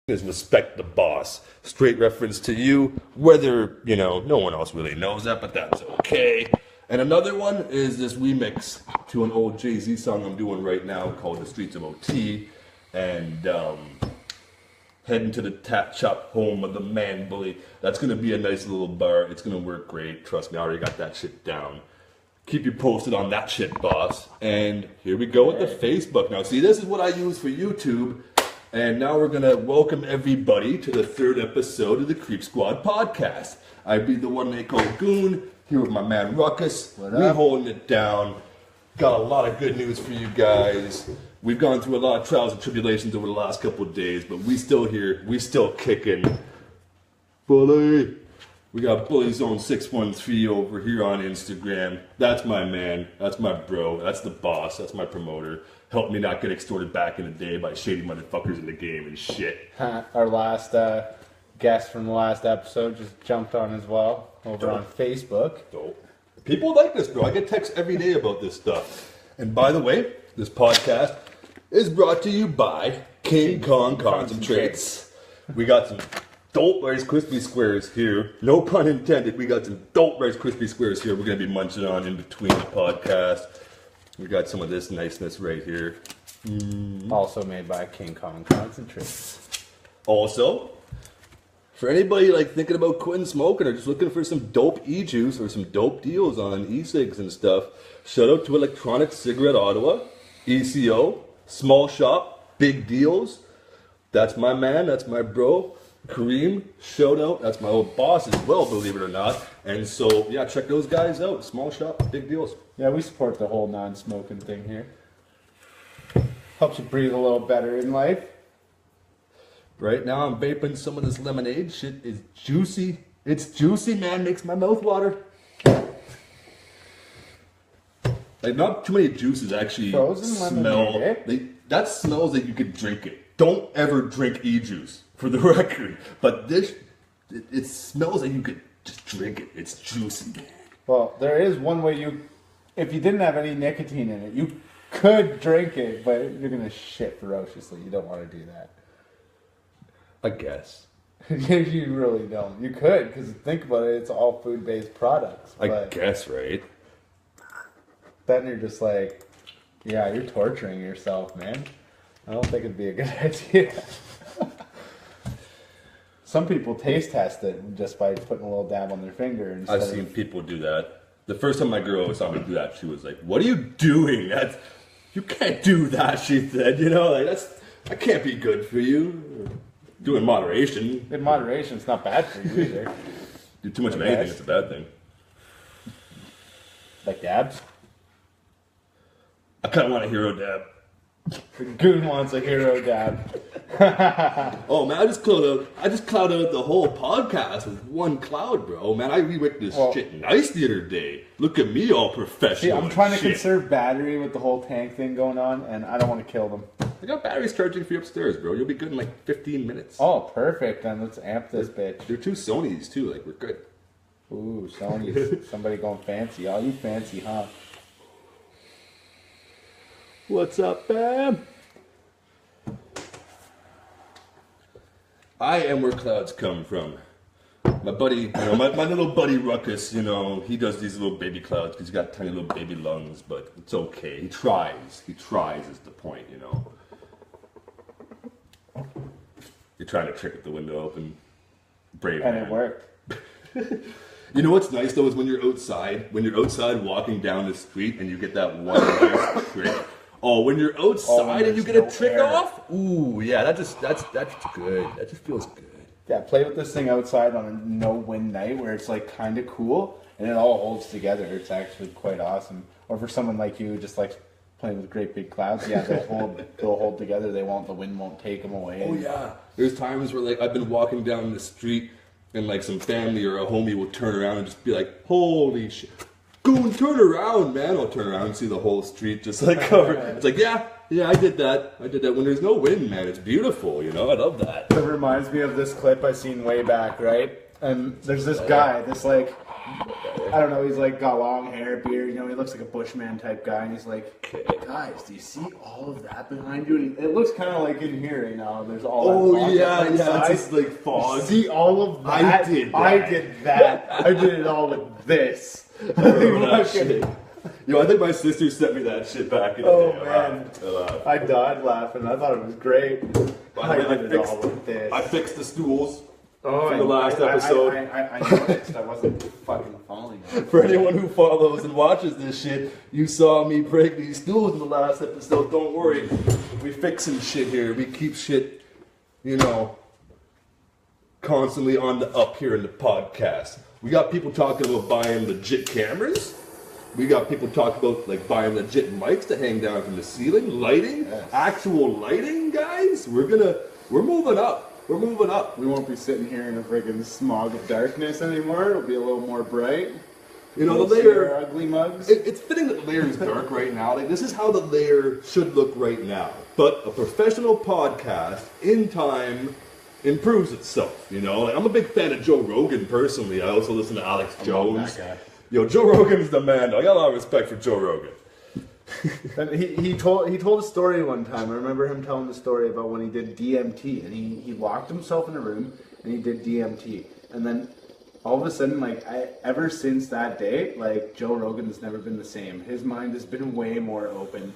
is respect the boss. Straight reference to you, whether, you know, no one else really knows that, but that's okay. And another one is this remix to an old Jay-Z song I'm doing right now called The Streets of OT. And heading to the Tat Shop, home of the man bully. That's going to be a nice little bar. It's going to work great. Trust me, I already got that shit down. Keep you posted on that shit, boss. And here we go with the Facebook. Now, see, this is what I use for YouTube. And now we're going to welcome everybody to the 3rd episode of the Creep Squad podcast. I be the one they call Goon, here with my man Ruckus. We're holding it down. Got a lot of good news for you guys. We've gone through a lot of trials and tribulations over the last couple of days, but we still here. We still kicking. Bully. We got Bully Zone 613 over here on Instagram. That's my man. That's my bro. That's the boss. That's my promoter. Helped me not get extorted back in the day by shady motherfuckers in the game and shit. Our last guest from the last episode just jumped on as well over on Facebook. Dope. People like this, bro. I get texts every day about this stuff. And by the way, this podcast is brought to you by King Kong Concentrates. We got some dope Rice Krispie Squares here. No pun intended. We got some dope Rice Krispie Squares here we're going to be munching on in between the podcast. We got some of this niceness right here. Also made by King Kong Concentrates. Also, for anybody like thinking about quitting smoking or just looking for some dope e-juice or some dope deals on e-cigs and stuff, shout out to Electronic Cigarette Ottawa, ECO, Small Shop, Big Deals. That's my man, that's my bro. Kareem, shout out. That's my old boss as well, believe it or not. And so, yeah, check those guys out. Small Shop, Big Deals. Yeah, we support the whole non-smoking thing here. Helps you breathe a little better in life. Right now, I'm vaping some of this lemonade. Shit is juicy. It's juicy, man. Makes my mouth water. Like, not too many juices actually smell. That smells like you could drink it. Don't ever drink e-juice, for the record. But this, it smells like you could just drink it. It's juicy, man. Well, there is one way if you didn't have any nicotine in it, you could drink it, but you're going to shit ferociously. You don't want to do that. I guess. You really don't. You could, because think about it, it's all food-based products. I guess, right? Then you're just like, yeah, you're torturing yourself, man. I don't think it'd be a good idea. Some people taste test it just by putting a little dab on their finger. I've seen people do that. The first time my girl saw me do that, she was like, "What are you doing? You can't do that," she said. You know, like that can't be good for you. Do it in moderation. In moderation, it's not bad for you either. Do too much of anything, it's a bad thing. Like dabs? I kind of want a hero dab. Goon wants a hero dab. Oh man, I just clouded out the whole podcast with one cloud, bro. Man, I re-wicked this shit nice the other day. Look at me, all professional. See, I'm trying to conserve battery with the whole tank thing going on, and I don't want to kill them. I got batteries charging for you upstairs, bro. You'll be good in like 15 minutes. Oh, perfect. Then let's amp this bitch. They're 2 Sonys too. Like, we're good. Ooh, Sony's. Somebody going fancy. Oh, you fancy, huh? What's up, fam? I am where clouds come from. My buddy, my little buddy Ruckus, he does these little baby clouds because he's got tiny little baby lungs, but it's okay. He tries. He tries is the point, You're trying to trick the window open. Brave man. And it worked. You know what's nice though is when you're outside walking down the street and you get that one nice trick. Oh, when you're outside and you get a trick off? Ooh, yeah, that's good. That just feels good. Yeah, play with this thing outside on a no-wind night where it's like kind of cool and it all holds together. It's actually quite awesome. Or for someone like you who just likes playing with great big clouds, yeah, they'll hold together. The wind won't take them away. Oh yeah, there's times where like I've been walking down the street and like some family or a homie will turn around and just be like, "Holy shit, Goon, turn around, man!" I'll turn around and see the whole street just like covered. It's like, yeah, I did that. When there's no wind, man. It's beautiful, I love that. It reminds me of this clip I seen way back, right? And there's this guy, I don't know, he's like got long hair, beard, you know, he looks like a bushman type guy, and he's like, guys, do you see all of that behind you? And it looks kind of like in here right now, there's all that it's just like fog. See all of that? I did that. I did it all with this. Yo, I think my sister sent me that shit back in the day. Man. I died laughing. I thought it was great. I did it all with this. I fixed the stools. Oh, in the last episode. I noticed I wasn't fucking falling. For anyone who follows and watches this shit, you saw me break these stools in the last episode. Don't worry. We fixing shit here. We keep shit, you know, constantly on the up here in the podcast. We got people talking about buying legit cameras. We got people talking about like buying legit mics to hang down from the ceiling. Lighting. Yes. Actual lighting, guys. We're moving up. We're moving up. We won't be sitting here in a friggin' smog of darkness anymore. It'll be a little more bright. You know, the LAIR, ugly mugs. It's fitting that the LAIR is dark right now. Like, this is how the LAIR should look right now. But a professional podcast, in time, improves itself. You know, like, I'm a big fan of Joe Rogan personally. I also listen to Alex Jones. That guy. Yo, Joe Rogan's the man. I got a lot of respect for Joe Rogan. And he told a story one time. I remember him telling the story about when he did DMT, and he locked himself in a room and he did DMT, and then all of a sudden, like, ever since that day, like, Joe Rogan has never been the same. His mind has been way more open.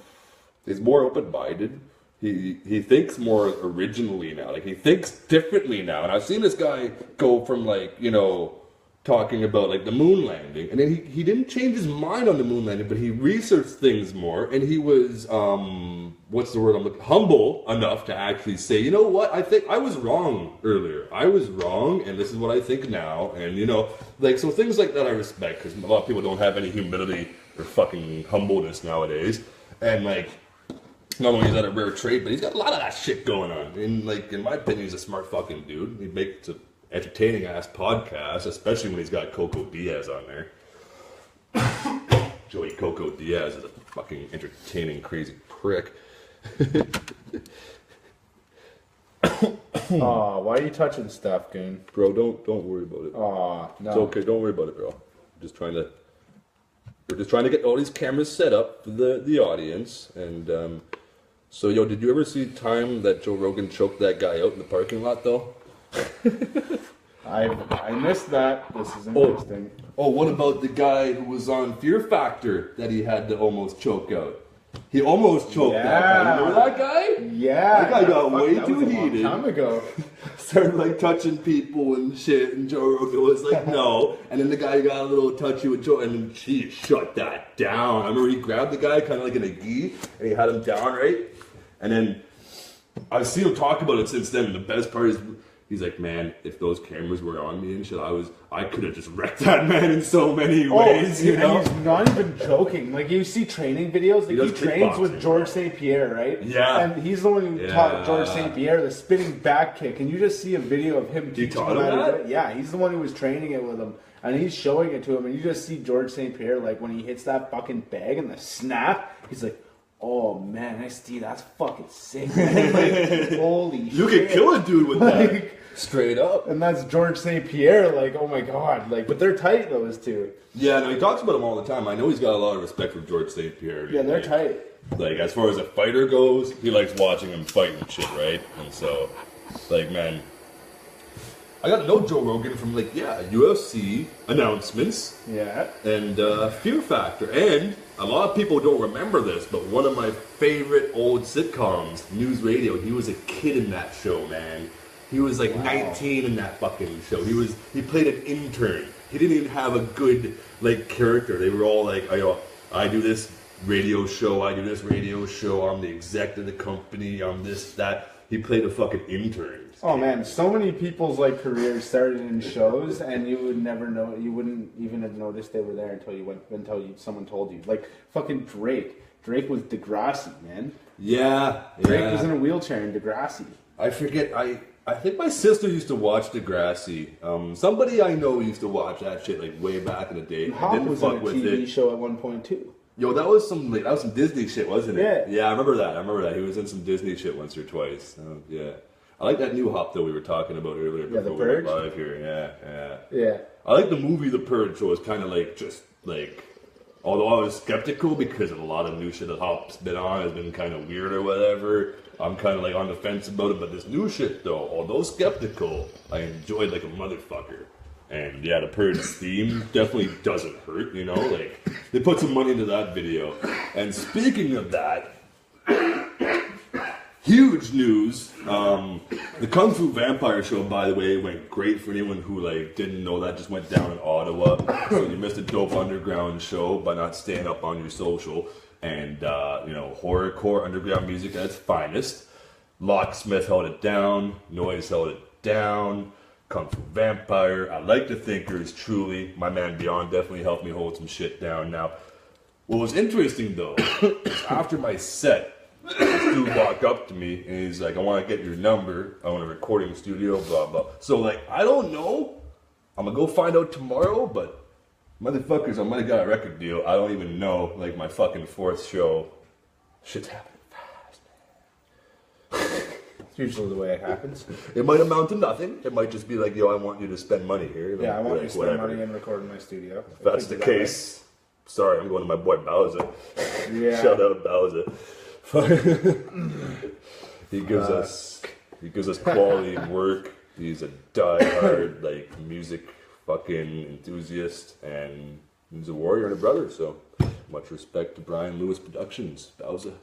He's more open-minded. He thinks more originally now. Like, he thinks differently now. And I've seen this guy go from, like, you know, talking about like the moon landing, and then he didn't change his mind on the moon landing, but he researched things more, and he was what's the word I'm looking, humble enough to actually say, you know what, I think I was wrong earlier. I was wrong, and this is what I think now. And you know, like, so things like that I respect, because a lot of people don't have any humility or fucking humbleness nowadays. And like, not only is that a rare trait, but he's got a lot of that shit going on. And like, in my opinion, he's a smart fucking dude. He makes a entertaining ass podcast, especially when he's got Coco Diaz on there. Joey Coco Diaz is a fucking entertaining, crazy prick. Aw, why are you touching stuff, Goon? Bro, don't worry about it. Aw, no. It's okay, don't worry about it, bro. We're just trying to get all these cameras set up for the audience. And so, yo, did you ever see the time that Joe Rogan choked that guy out in the parking lot, though? I missed that. This is interesting. Oh, what about the guy who was on Fear Factor that he had to almost choke out? He almost choked that guy. Remember that guy? Yeah. That guy got way too heated. A long time ago. Started like touching people and shit, and Joe Rogan was like, no. And then the guy got a little touchy with Joe, and then he shut that down. I remember he grabbed the guy kind of like in a gi, and he had him down, right? And then I've seen him talk about it since then, and the best part is, he's like, man, if those cameras were on me and shit, I could have just wrecked that man in so many ways, you know? And he's not even joking. Like, you see training videos, like, he trains with George St. Pierre, right? Yeah. And he's the one who taught George St. Pierre the spinning back kick, and you just see a video of him teaching him how to do it. Yeah, he's the one who was training it with him, and he's showing it to him, and you just see George St. Pierre, like, when he hits that fucking bag and the snap, he's like, oh man, ST, that's fucking sick, man. Like, holy shit. You could kill a dude with that. Straight up. And that's George St. Pierre, like, oh my god. Like, but they're tight, those two. Yeah, no, he talks about him all the time. I know he's got a lot of respect for George St. Pierre. Yeah, they're tight. Like, as far as a fighter goes, he likes watching him fight and shit, right? And so, like, man, I got to know Joe Rogan from, like, UFC announcements. Yeah. And Fear Factor. And a lot of people don't remember this, but one of my favorite old sitcoms, News Radio, he was a kid in that show, man. He was like 19 in that fucking show. He played an intern. He didn't even have a good, like, character. They were all like, I do this radio show, I'm the exec of the company, I'm this, that. He played a fucking intern. Oh man, so many people's like careers started in shows, and you would never know. You wouldn't even have noticed they were there until someone told you. Like fucking Drake. Drake was Degrassi, man. Yeah. Drake was in a wheelchair in Degrassi. I forget. I think my sister used to watch Degrassi. Somebody I know used to watch that shit like way back in the day. Hawk was in a TV show at one point too. Yo, that was some Disney shit, wasn't it? Yeah. Yeah, I remember that. He was in some Disney shit once or twice. Yeah. I like that new hop though we were talking about earlier Yeah, the before we went Purge? live here. Yeah. Yeah. I like the movie The Purge, so it's kind of like just like, although I was skeptical because of a lot of new shit that Hop's been on has been kind of weird or whatever. I'm kind of like on the fence about it, but this new shit though, although skeptical, I enjoyed like a motherfucker. And yeah, the Purge theme definitely doesn't hurt, you know, like they put some money into that video. And speaking of that, huge news. The Kung Fu Vampire show, by the way, went great for anyone who like didn't know that. Just went down in Ottawa, so you missed a dope underground show by not staying up on your social. And you know, horrorcore underground music at its finest. Locksmith held it down. Noise held it down. Kung Fu Vampire. I like to think yours truly. My man Beyond definitely helped me hold some shit down. Now, what was interesting though is after my set, this dude walked up to me and he's like, I want to get your number. I want a recording studio, blah, blah. So, like, I don't know. I'm going to go find out tomorrow, but motherfuckers, I might have got a record deal. I don't even know. Like, my fucking fourth show. Shit's happening fast, man. It's usually the way it happens. It might amount to nothing. It might just be like, yo, I want you to spend money here. Yeah, I want you to spend whatever. money and record in my studio. If that's the case, sorry, I'm going to my boy Bowser. Yeah. Shout out Bowser. he gives us quality work. He's a diehard like music fucking enthusiast, and he's a warrior and a brother. So much respect to Brian Lewis Productions, Bowser.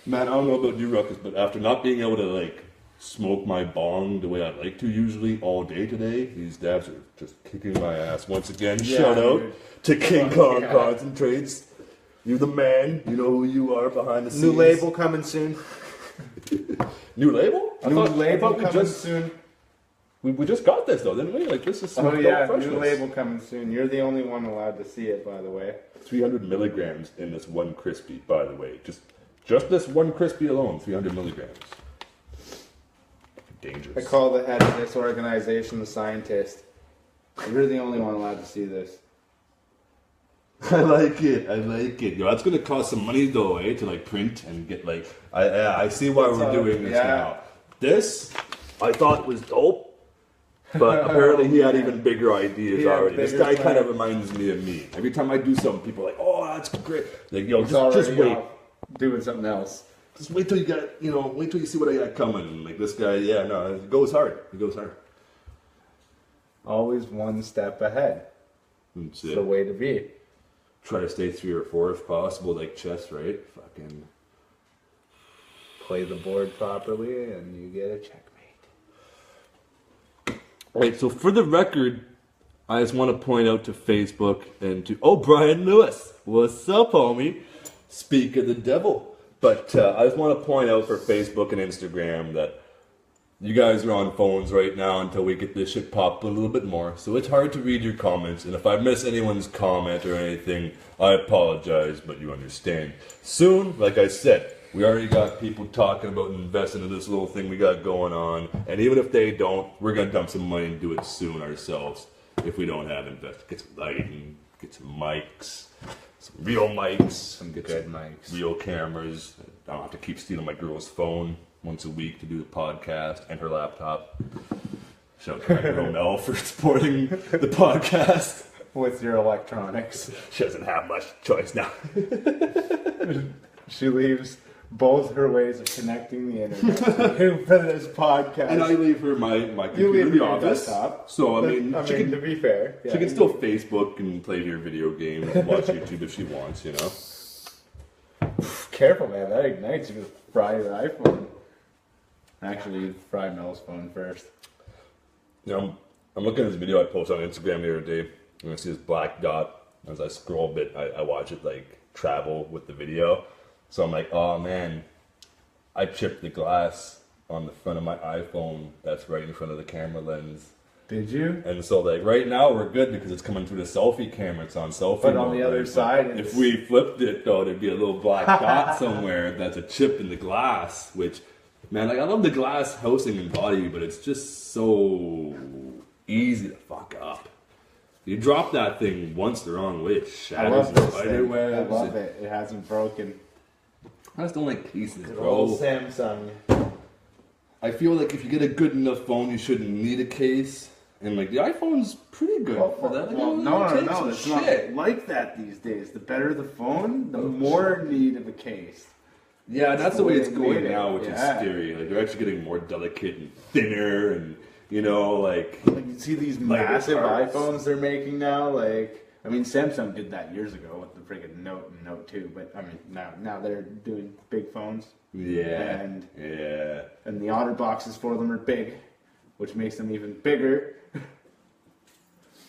Man, I don't know about you, Ruckus, but after not being able to like smoke my bong the way I'd like to usually all day today, these dabs are just kicking my ass once again. Yeah, Shout out to King Kong yeah. Concentrates. You're the man. You know who you are behind the scenes. New label coming soon. New label? I New thought label we coming just soon. we just got this though, didn't we? Like this is some Oh yeah, dope new freshness. label coming soon. You're the only one allowed to see it, by the way. 300 milligrams in this one crispy, by the way. Just this one crispy alone, 300 milligrams. Dangerous. I call the head of this organization the scientist. You're the only one allowed to see this. I like it. Yo, that's gonna cost some money though, to like print and get like. I see why we're doing this now. This, I thought was dope, but apparently he had even bigger ideas already. This guy kind of reminds me of me. Every time I do something, people are like, "Oh, that's great." Like, yo, just wait. Doing something else. Just wait till you get, wait till you see what I got coming. Like this guy, yeah, no, it goes hard. It goes hard. Always one step ahead. That's It's the way to be. Try to stay 3 or 4 if possible, like chess, right? Fucking Play the board properly and you get a checkmate. Alright, so for the record, I just want to point out to Facebook and to Brian Lewis. What's up, homie? Speak of the devil. But I just want to point out for Facebook and Instagram that you guys are on phones right now until we get this shit popped a little bit more. So it's hard to read your comments. And if I miss anyone's comment or anything, I apologize, but you understand. Soon, like I said, we already got people talking about investing in this little thing we got going on. And even if they don't, we're going to dump some money and do it soon ourselves. If we don't have investment. Get some lighting, get some mics. Some real mics, Some good mics. real cameras. I don't have to keep stealing my girl's phone once a week to do the podcast and her laptop. Shout out to my girl Mel for supporting the podcast. With your electronics. She doesn't have much choice now. She leaves both her ways of connecting the internet for this podcast. And I leave her my computer in the office. Desktop. So, I mean, to be fair. Yeah. she can still Facebook and play your video games and watch YouTube if she wants, Careful, man. That ignites. You can fry your iPhone. Actually, you fry Mel's phone first. I'm looking at this video I posted on Instagram the other day, and I see this black dot. As I scroll a bit, I watch it like travel with the video. So I'm like, oh man, I chipped the glass on the front of my iPhone that's right in front of the camera lens. Did you? And so like right now we're good because it's coming through the selfie camera. It's on selfie But mode, on the other right? side, if we flipped it though, there'd be a little black dot somewhere that's a chip in the glass. Which, man, like I love the glass housing and body, but it's just so easy to fuck up. You drop that thing once the wrong way, it I shatters love the this spider thing. webs. I love it. It hasn't broken. I just don't like cases, Good bro. old Samsung. I feel like if you get a good enough phone, you shouldn't need a case. And like the iPhone's pretty good for that. Like, No, it's not like that these days. The better the phone, the more need of a case. Yeah, that's the way it's going made now, it, which is scary. Like they're actually getting more delicate and thinner, and you know, like you see these massive iPhones they're making now. Like, I mean, Samsung did that years ago with the friggin' Note and Note 2, but I mean, now they're doing big phones. Yeah, and the outer boxes for them are big, which makes them even bigger.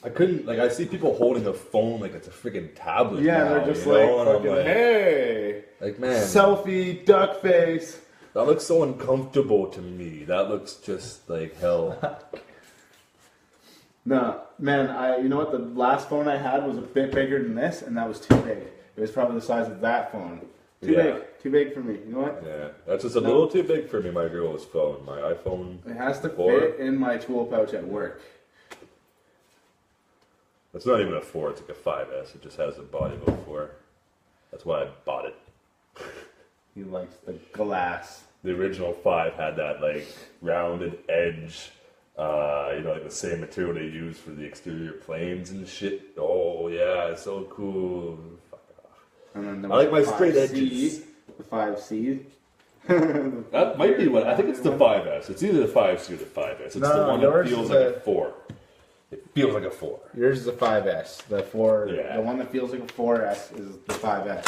I couldn't, like, I see people holding a phone like it's a freaking tablet. Yeah, now, they're just you like, know? And I'm fucking, hey, like, man, selfie, duck face. That looks so uncomfortable to me. That looks just like hell. No, man, you know what? The last phone I had was a bit bigger than this, and that was too big. It was probably the size of that phone. Too big for me. You know what? Yeah, that's just a little too big for me. My girl's phone, my iPhone. It has to fit in my tool pouch at work. It's not even a 4, it's like a 5S. It just has the body of a 4. That's why I bought it. He likes the glass. The original 5 had that like rounded edge, you know, like the same material they use for the exterior planes and shit. Oh yeah, it's so cool. Fuck off. And then I like my straight edges. The 5C. That might be what I think. It's the 5S. It's either the 5C or the 5S. It's the one that feels like a 4. It feels like a 4. Yours is a 5S. The 4, Yeah. the one that feels like a 4S is the 5S.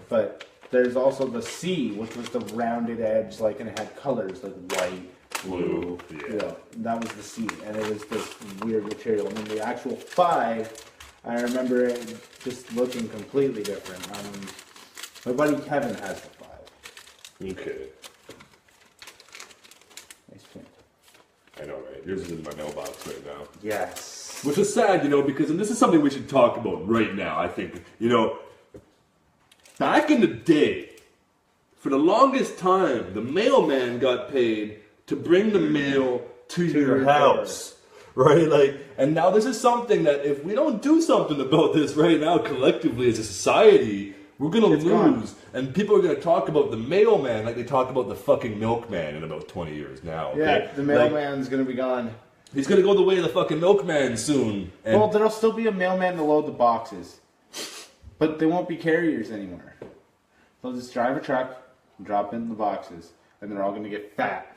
But there's also the C, which was the rounded edge, like, and it had colors like white, blue. Yeah, that was the C, and it was this weird material. And then the actual 5, I remember it just looking completely different. My buddy Kevin has the 5. Okay. Nice print. I know, right? Yours is in my mailbox right now. Yes. Which is sad, you know, because, and this is something we should talk about right now, I think, you know, back in the day, for the longest time, the mailman got paid to bring the mail to your house, right? Like, and now this is something that if we don't do something about this right now collectively as a society, we're gonna lose. Gone. And people are gonna talk about the mailman like they talk about the fucking milkman in about 20 years now. Okay? Yeah, the mailman's gonna be gone. He's gonna go the way of the fucking milkman soon. And well, there'll still be a mailman to load the boxes. But they won't be carriers anymore. They'll just drive a truck, drop in the boxes, and they're all going to get fat.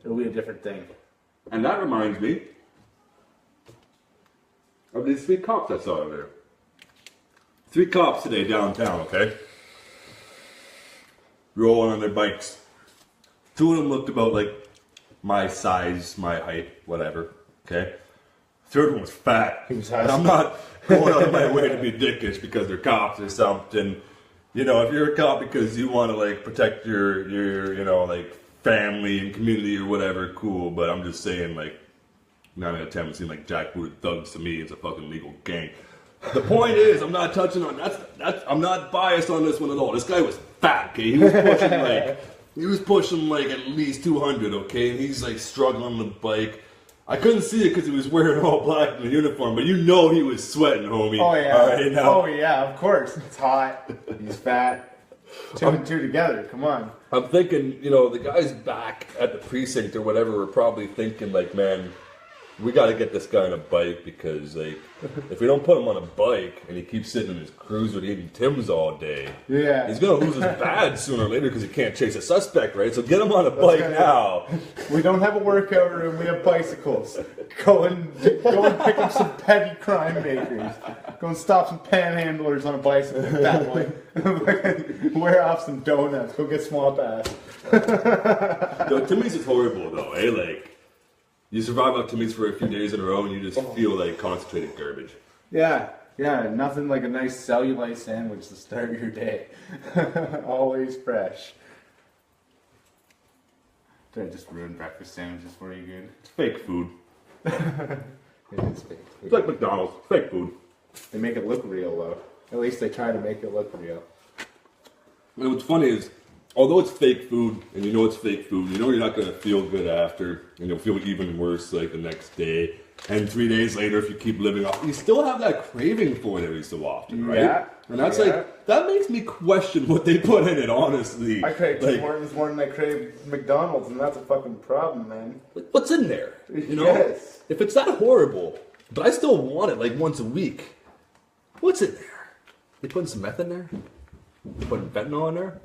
It'll be a different thing. And that reminds me of these 3 cops I saw there. 3 cops today downtown, okay? Rolling on their bikes. 2 of them looked about like my size, my height, whatever, okay? 3rd one was fat. He was and I'm not going out of my way to be dickish because they're cops or something. You know, if you're a cop because you want to like protect your you know, like family and community or whatever, cool. But I'm just saying, like, 9 out of 10 seem like jackbooted thugs to me. It's a fucking legal gang. The point is, I'm not touching on that's. I'm not biased on this one at all. This guy was fat. Okay, he was pushing like at least 200. Okay, and he's like struggling on the bike. I couldn't see it because he was wearing all black in the uniform, but you know he was sweating, homie. Oh yeah. All right, now. Oh yeah, of course. It's hot. He's fat. 2 and 2 together. Come on. I'm thinking, you know, the guys back at the precinct or whatever were probably thinking, like, man, we got to get this guy on a bike because, like, if we don't put him on a bike and he keeps sitting in his cruiser eating Tim's all day, yeah, he's going to lose his badge sooner or later because he can't chase a suspect, right? So get him on a bike now. We don't have a workout room. We have bicycles. Go and pick up some petty crime makers. Go and stop some panhandlers on a bicycle, fat boy. Wear off some donuts. Go get swamp ass. Yo, Timmy's is horrible, though, eh? Like, you survive up Timmy's for a few days in a row and you just feel like concentrated garbage. Yeah, nothing like a nice cellulite sandwich to start your day. Always fresh. Did I just ruin breakfast sandwiches for you, Goon? It's fake food. It is fake. It's like McDonald's. Fake food. They make it look real, though. At least they try to make it look real. And what's funny is, although it's fake food, and you know it's fake food, you know you're not going to feel good after, and you'll feel even worse like the next day. And 3 days later, if you keep living off, you still have that craving for it every so often, right? Yeah. And that's that makes me question what they put in it, honestly. I crave Tim like, Hortons more than I crave McDonald's, and that's a fucking problem, man. what's in there? You know? Yes. If it's that horrible, but I still want it like once a week, what's in there? They putting some meth in there? They putting fentanyl in there?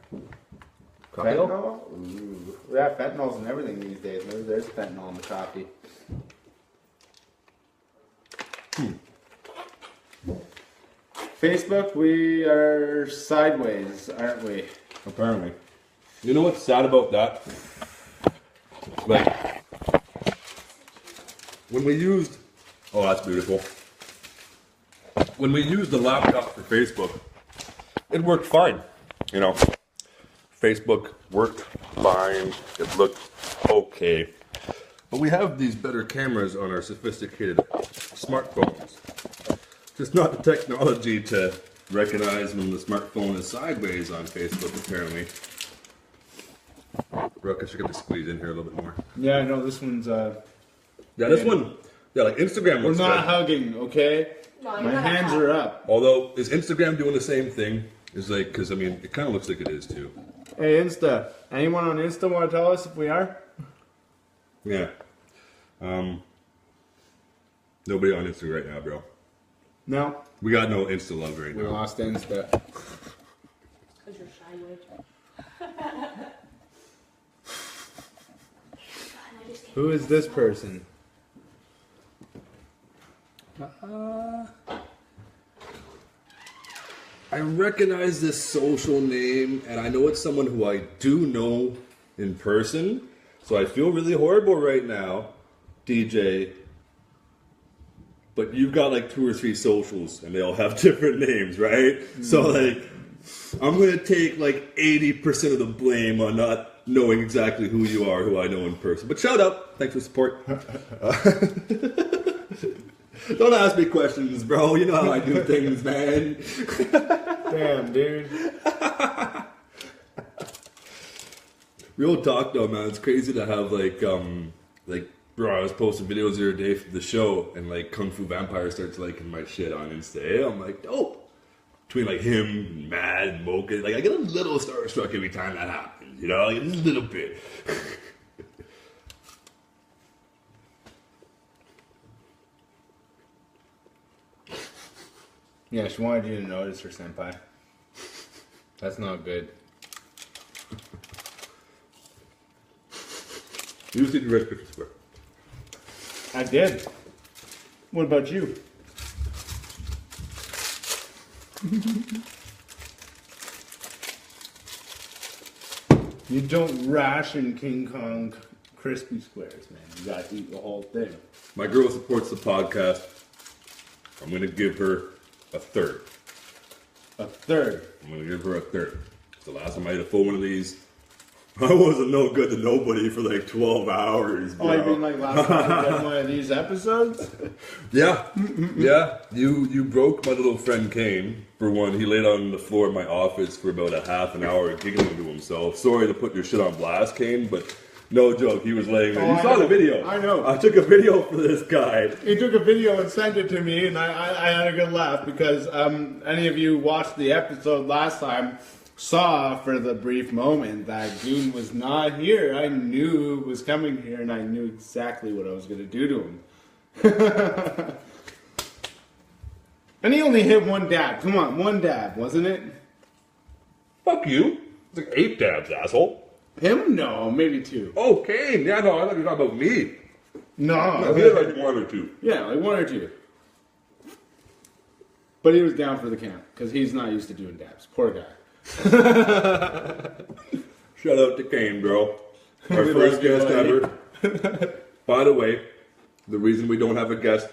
Cocktail? Fentanyl? Ooh. Yeah, fentanyl's in everything these days. Maybe there's fentanyl in the coffee. Facebook, we are sideways, aren't we? Apparently. You know what's sad about that? Like, when we used, oh, that's beautiful. When we used the laptop for Facebook, it worked fine. You know, Facebook worked fine. It looked okay. But we have these better cameras on our sophisticated smartphones. Just not the technology to recognize when the smartphone is sideways on Facebook, apparently. Ruckus, you're going to squeeze in here a little bit more. Yeah, I know this one's, Yeah, this one, yeah, like Instagram we're looks not good. hugging, okay? No, My hands are up. Although, is Instagram doing the same thing? Is like, because I mean, it kind of looks like it is too. Hey, Insta. Anyone on Insta want to tell us if we are? Yeah. Nobody on Insta right now, bro. No. We got no Insta love right We now. lost Insta. Because you're shy, Wood. Who is this person? I recognize this social name, and I know it's someone who I do know in person, so I feel really horrible right now, DJ. But you've got like 2 or 3 socials, and they all have different names, right? So like, I'm gonna take like 80% of the blame on not knowing exactly who you are, who I know in person. But shout out, thanks for support. Don't ask me questions, bro. You know how I do things, man. Damn, dude. Real talk though, man. It's crazy to have like, bro, I was posting videos the other day for the show, and like Kung Fu Vampire starts liking my shit on Insta. I'm like, dope. Between like him, and Mad, and Mocha, like I get a little starstruck every time that happens, you know, like a little bit. Yeah, she wanted you to notice her, senpai. That's not good. You see the red picture square. I did. What about you? You don't ration King Kong crispy squares, man. You gotta eat the whole thing. My girl supports the podcast. I'm gonna give her a third. A third. I'm gonna give her a third. It's the last time I ate a full one of these. I wasn't no good to nobody for like 12 hours, bro. Oh, you mean like last time we did one of these episodes? Yeah, yeah. You broke my little friend Kane, for one. He laid on the floor in my office for about a half an hour giggling to himself. Sorry to put your shit on blast, Kane, but no joke. He was laying there. Oh, You saw the video. I know. I took a video for this guy. He took a video and sent it to me, and I had a good laugh because any of you watched the episode last time saw for the brief moment that Goon was not here. I knew it was coming here, and I knew exactly what I was going to do to him. And he only hit one dab. Come on, one dab, wasn't it? Fuck you. It's like 8 dabs, asshole. Him? No, maybe 2. Oh, Kane. Yeah, no, I thought you were talking about me. No. He had like 1 or 2. Yeah, like 1 or 2. But he was down for the count, because he's not used to doing dabs. Poor guy. Shout out to Kane, bro. Our We first love you, guest buddy. ever. By the way, the reason we don't have a guest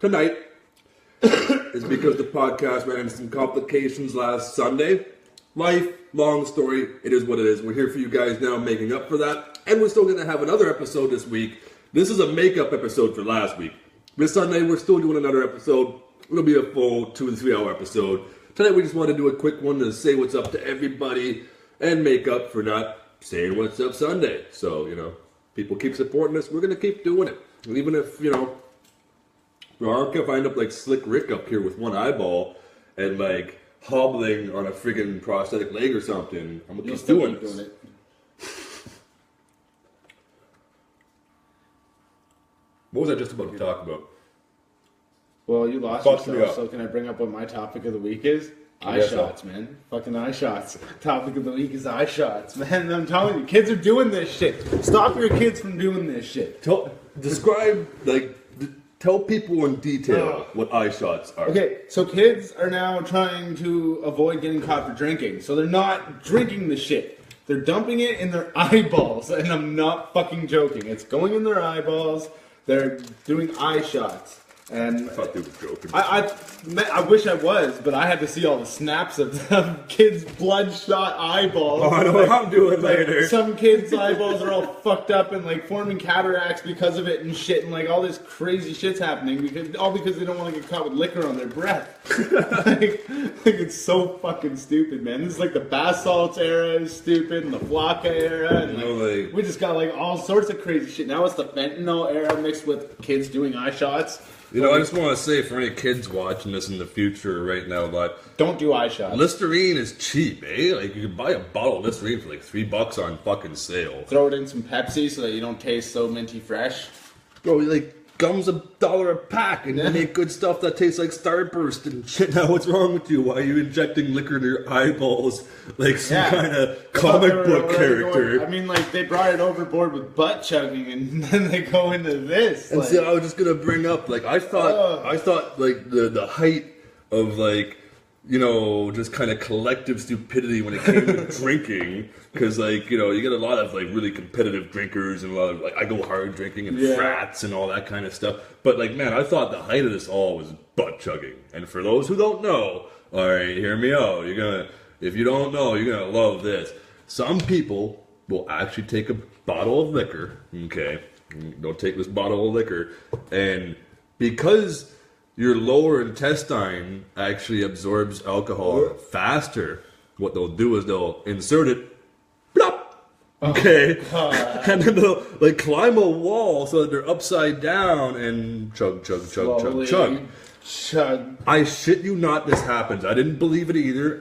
tonight is because the podcast ran into some complications last Sunday. Life, long story, it is what it is. We're here for you guys now, making up for that. And we're still going to have another episode this week. This is a makeup episode for last week. This Sunday, we're still doing another episode. It'll be a full 2 to 3 hour episode. Tonight we just want to do a quick one to say what's up to everybody and make up for not saying what's up Sunday. So, you know, people keep supporting us. We're going to keep doing it. Even if, you know, if I end up like Slick Rick up here with one eyeball and like hobbling on a friggin' prosthetic leg or something. I'm gonna You'll keep still doing keep this. doing it. What was I just about to talk about? Well, you lost Fucked me yourself, up. so can I bring up what my topic of the week is? I Eye guess so. shots, man. Fucking eye shots. Topic of the week is eye shots, man. I'm telling you, kids are doing this shit. Stop your kids from doing this shit. Describe, tell people in detail what eye shots are. Okay, so kids are now trying to avoid getting caught for drinking. So they're not drinking the shit. They're dumping it in their eyeballs. And I'm not fucking joking. It's going in their eyeballs. They're doing eye shots. And I thought they were joking. I wish I was, but I had to see all the snaps of kids' bloodshot eyeballs. Oh, I know what I'm doing later. Some kids' eyeballs are all fucked up and like forming cataracts because of it and shit, and like all this crazy shit's happening because they don't want to get caught with liquor on their breath. like it's so fucking stupid, man. This is like the bath salts era is stupid, and the Flocka era, and like, we just got like all sorts of crazy shit. Now it's the fentanyl era mixed with kids doing eye shots. You know, I just want to say for any kids watching this in the future right now, don't do eye shots. Listerine is cheap, eh? Like, you can buy a bottle of Listerine for like $3 on fucking sale. Throw it in some Pepsi so that you don't taste so minty fresh. Bro, like, gum's $1 a pack, and you make good stuff that tastes like Starburst and shit. Now, what's wrong with you? Why are you injecting liquor into your eyeballs like some kind of comic book character? I mean, like, they brought it overboard with butt chugging, and then they go into this. And like, see, I was just gonna bring up, like, I thought, like, the height of, like, you know, just kind of collective stupidity when it came to drinking, because, like, you know, you get a lot of, like, really competitive drinkers and a lot of, like, I go hard drinking and frats and all that kind of stuff. But, like, man, I thought the height of this all was butt chugging. And for those who don't know, all right, hear me out. If you don't know, you're gonna love this. Some people will actually take a bottle of liquor, okay? They'll take this bottle of liquor, and because your lower intestine actually absorbs alcohol faster, what they'll do is they'll insert it, plop, okay, and then they'll like climb a wall so that they're upside down and chug, chug, chug, slowly chug, chug. chug. I shit you not, this happens. I didn't believe it either.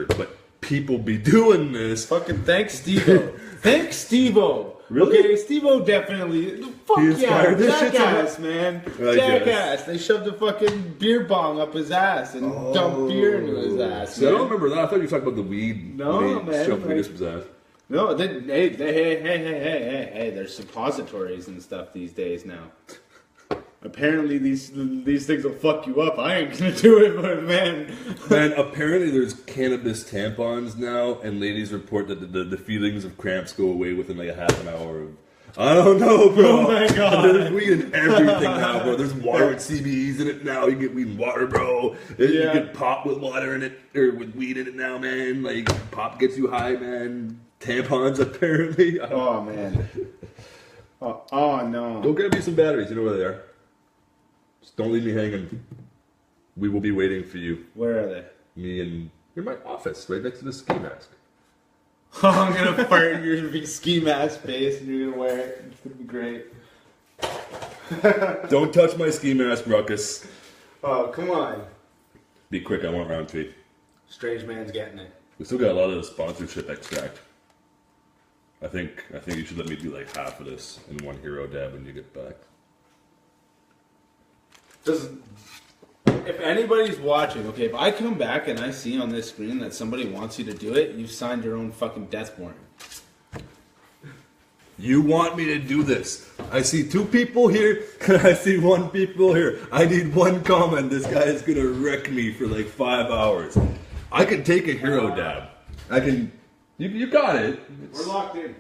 But people be doing this. Fucking thanks, Steve-O. Thanks, Steve-O. Really? Okay, Steve-O definitely. Fuck He yeah, inspired this shit jackass, man. I Jackass. guess. They shoved a fucking beer bong up his ass and dumped beer into his ass. See, I don't man. remember that. I thought you were talking about the weed. No, when they man, shoved weed like- up his ass. No, hey, there's suppositories and stuff these days now. Apparently these things will fuck you up. I ain't gonna do it, but man. Man, apparently there's cannabis tampons now, and ladies report that the feelings of cramps go away within like a half an hour. I don't know, bro. Oh my God. There's weed in everything now, bro. There's water with CBEs in it now. You get weed and water, bro. You get pop with water in it, or with weed in it now, man. Like, pop gets you high, man. Tampons, apparently. Oh man. Oh no. Go grab you some batteries. You know where they are. Just don't leave me hanging. We will be waiting for you. Where are they? Me and... You're in my office, right next to the ski mask. Oh, I'm gonna fart in your big ski mask face and you're gonna wear it. It's gonna be great. Don't touch my ski mask, Ruckus. Oh, come on. Be quick, I want round 3. Strange man's getting it. We still got a lot of the sponsorship extract. I think you should let me do like half of this in one hero dab when you get back. If anybody's watching, okay, if I come back and I see on this screen that somebody wants you to do it, you've signed your own fucking death warrant. You want me to do this? I see 2 people here, and I see 1 people here. I need 1 comment. This guy is gonna wreck me for like 5 hours. I can take a hero dab. I can. You got it. We're locked in.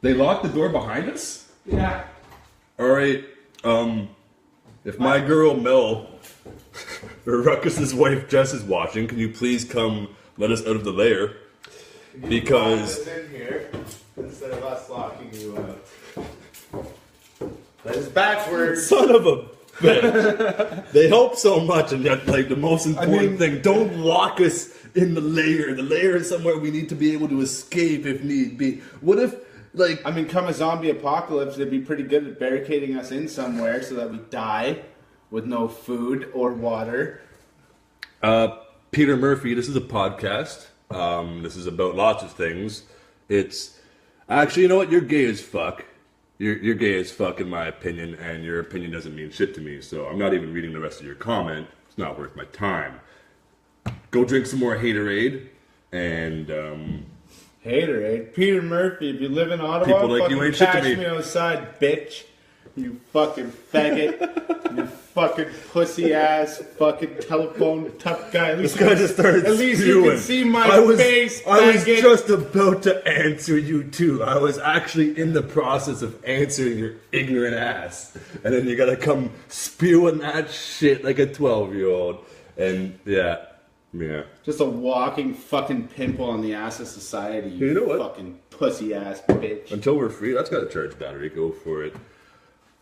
They locked the door behind us? Yeah. All right. If my girl Mel or Ruckus's wife Jess is watching, can you please come let us out of the lair? Because in here instead of us locking you up. That is backwards. son of a bitch. They help so much, and yet, like, the most important thing, don't lock us in the lair. The lair is somewhere we need to be able to escape if need be. What if, like... I mean, come a zombie apocalypse, they'd be pretty good at barricading us in somewhere so that we die with no food or water. Peter Murphy, this is a podcast. This is about lots of things. It's actually, you know what? You're gay as fuck. You're gay as fuck in my opinion, and your opinion doesn't mean shit to me. So I'm not even reading the rest of your comment. It's not worth my time. Go drink some more Haterade, and Haterade. Peter Murphy, if you live in Ottawa, people like you ain't shit to catch me. me outside, bitch. You fucking faggot. You fucking pussy ass fucking telephone tough guy. At least This guy just started At least spewing. you can see my face. I was faggot. just about to answer you too. I was actually in the process of answering your ignorant ass, and then you gotta come spewing that shit like a 12-year-old. And yeah. Just a walking fucking pimple on the ass of society. You know what? Fucking pussy ass bitch. Until we're free, that's got a charge battery. Go for it.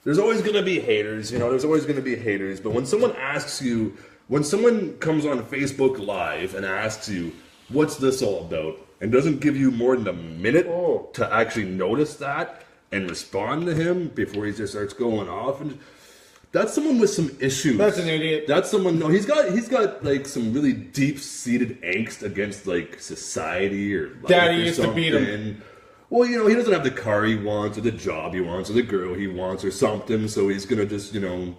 There's always going to be haters, you know, there's always going to be haters. But when someone asks you, when someone comes on Facebook Live and asks you, what's this all about? And doesn't give you more than a minute to actually notice that and respond to him before he just starts going off. And that's someone with some issues. That's an idiot. That's someone, no, he's got like some really deep-seated angst against like society or life Daddy or used to beat him. Well, you know, he doesn't have the car he wants, or the job he wants, or the girl he wants, or something, so he's gonna just, you know,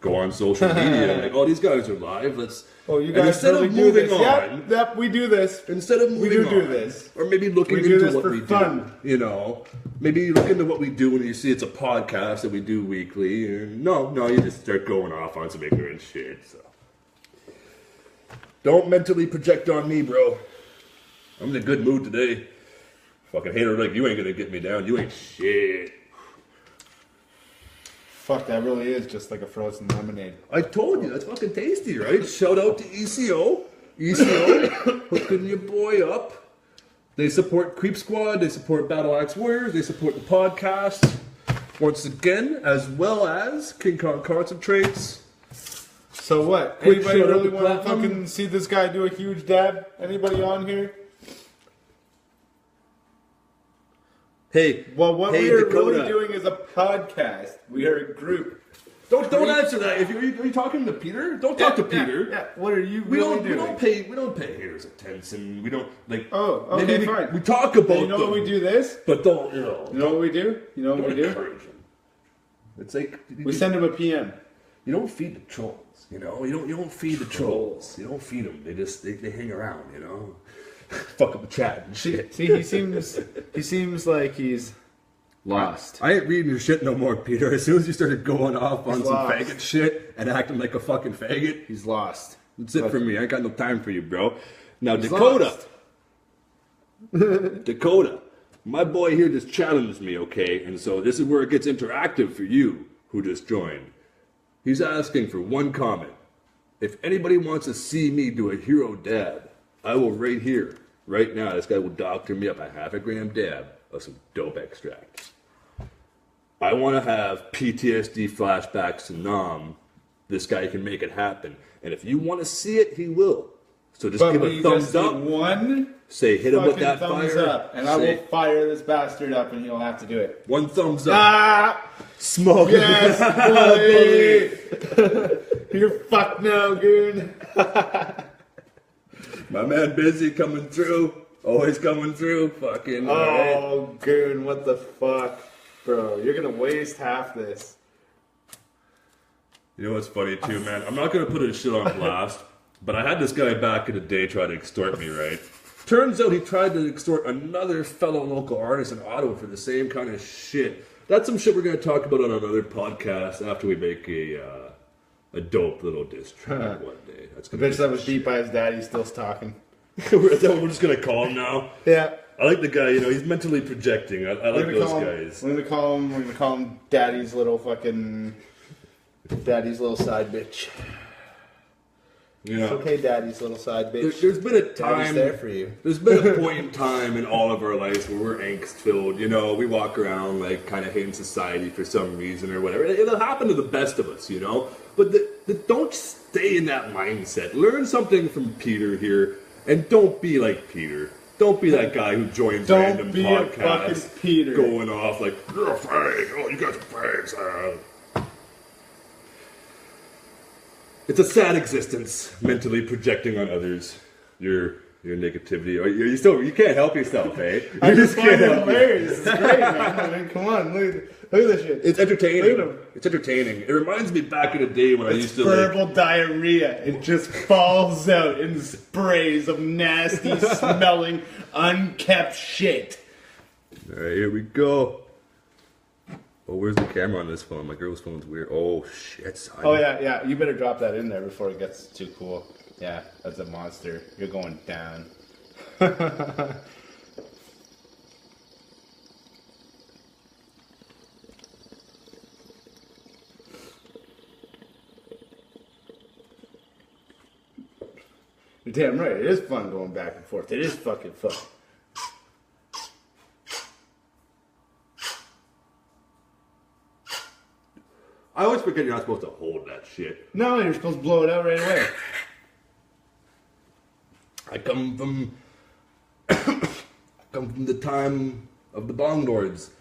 go on social media and like, oh, these guys are live, let's... Oh, you and guys instead really of do moving this. on... Yep, we do this. Instead of moving do on, this. or maybe looking We do into this what for we fun. do, you know, maybe you look into what we do and you see it's a podcast that we do weekly, and no, you just start going off on some ignorant shit, so... Don't mentally project on me, bro. I'm in a good mood today. Fucking hater like you ain't gonna get me down. You ain't shit. Fuck, that really is just like a frozen lemonade. I told you, that's fucking tasty, right? Shout out to ECO. ECO, hooking your boy up. They support Creep Squad, they support Battle Axe Warriors, they support the podcast. Once again, as well as King Kong Concentrates. So what? Quick Anybody shout out really to want to Platinum. fucking see this guy do a huge dab? Anybody on here? Hey, Well, what hey, we are Dakota. really doing is a podcast. We are a group. Don't answer that. Are you talking to Peter? Don't talk to Peter. Yeah. What are you We really don't. doing? We don't pay haters attention. We don't like. Oh, okay, maybe fine. We talk about. You know them, what we do this? but don't. You know. You know what we do? You know what Don't we do? encourage them. It's like We send him a PM. you don't feed the trolls. You know. You don't feed the trolls. You don't feed them. They just they hang around. You know. Fuck up the chat and shit. See, he seems like he's lost. I ain't reading your shit no more, Peter. As soon as you started going off on He's some lost. faggot shit and acting like a fucking faggot, He's lost. that's it for me. I ain't got no time for you, bro. Now, He's Dakota. lost. Dakota, my boy here just challenged me, okay? And so this is where it gets interactive for you who just joined. He's asking for one comment. If anybody wants to see me do a hero dab, I will right here, right now, this guy will doctor me up a half a gram dab of some dope extract. I want to have PTSD flashbacks to Nam. This guy can make it happen. And if you want to see it, he will. So just give a thumbs up. One Say, hit him with fucking that thumbs fire. up, and I Say, will fire this bastard up, and he'll have to do it. one thumbs up. Ah! Smoke Yes, boy! You're fucked now, Goon. My man Busy coming through. Always coming through. Fucking. alright. Oh, Goon, what the fuck? Bro, you're gonna waste half this. You know what's funny too, man? I'm not gonna put his shit on blast, but I had this guy back in the day try to extort me, right? Turns out he tried to extort another fellow local artist in Ottawa for the same kind of shit. That's some shit we're gonna talk about on another podcast after we make a dope little diss track one day. That's The gonna bitch that was beat by his daddy still talking. we're just gonna call him now. Yeah. I like the guy. You know, he's mentally projecting. I like those guys. We're gonna call him Daddy's little side bitch. You know, It's okay, Daddy's little side bitch. there's been a Daddy's time. there for you. There's been a point in time in all of our lives where we're angst filled. You know, we walk around like kind of hating society for some reason or whatever. It'll happen to the best of us, you know. But don't stay in that mindset. Learn something from Peter here, and don't be like Peter. Don't be that guy who joins random Don't be a fucking podcasts, Peter. going off like you're a fag. Oh, you guys are fags. It's a sad existence, mentally projecting on others your negativity. Or you can't help yourself, eh? I You just can't find it help hilarious. It's great, man. I mean, come on, look at this shit. It's Look at entertaining. him. It's entertaining. It reminds me back in the day when I used to like. Verbal diarrhea. It just falls out in sprays of nasty smelling, unkept shit. All right, here we go. Oh, where's the camera on this phone? My girl's phone's weird. Oh shit, son. Oh yeah. You better drop that in there before it gets too cool. Yeah, that's a monster. You're going down. You're damn right. It is fun going back and forth. It is fucking fun. I always forget you're not supposed to hold that shit. No, you're supposed to blow it out right away. I come from the time of the Bong Lords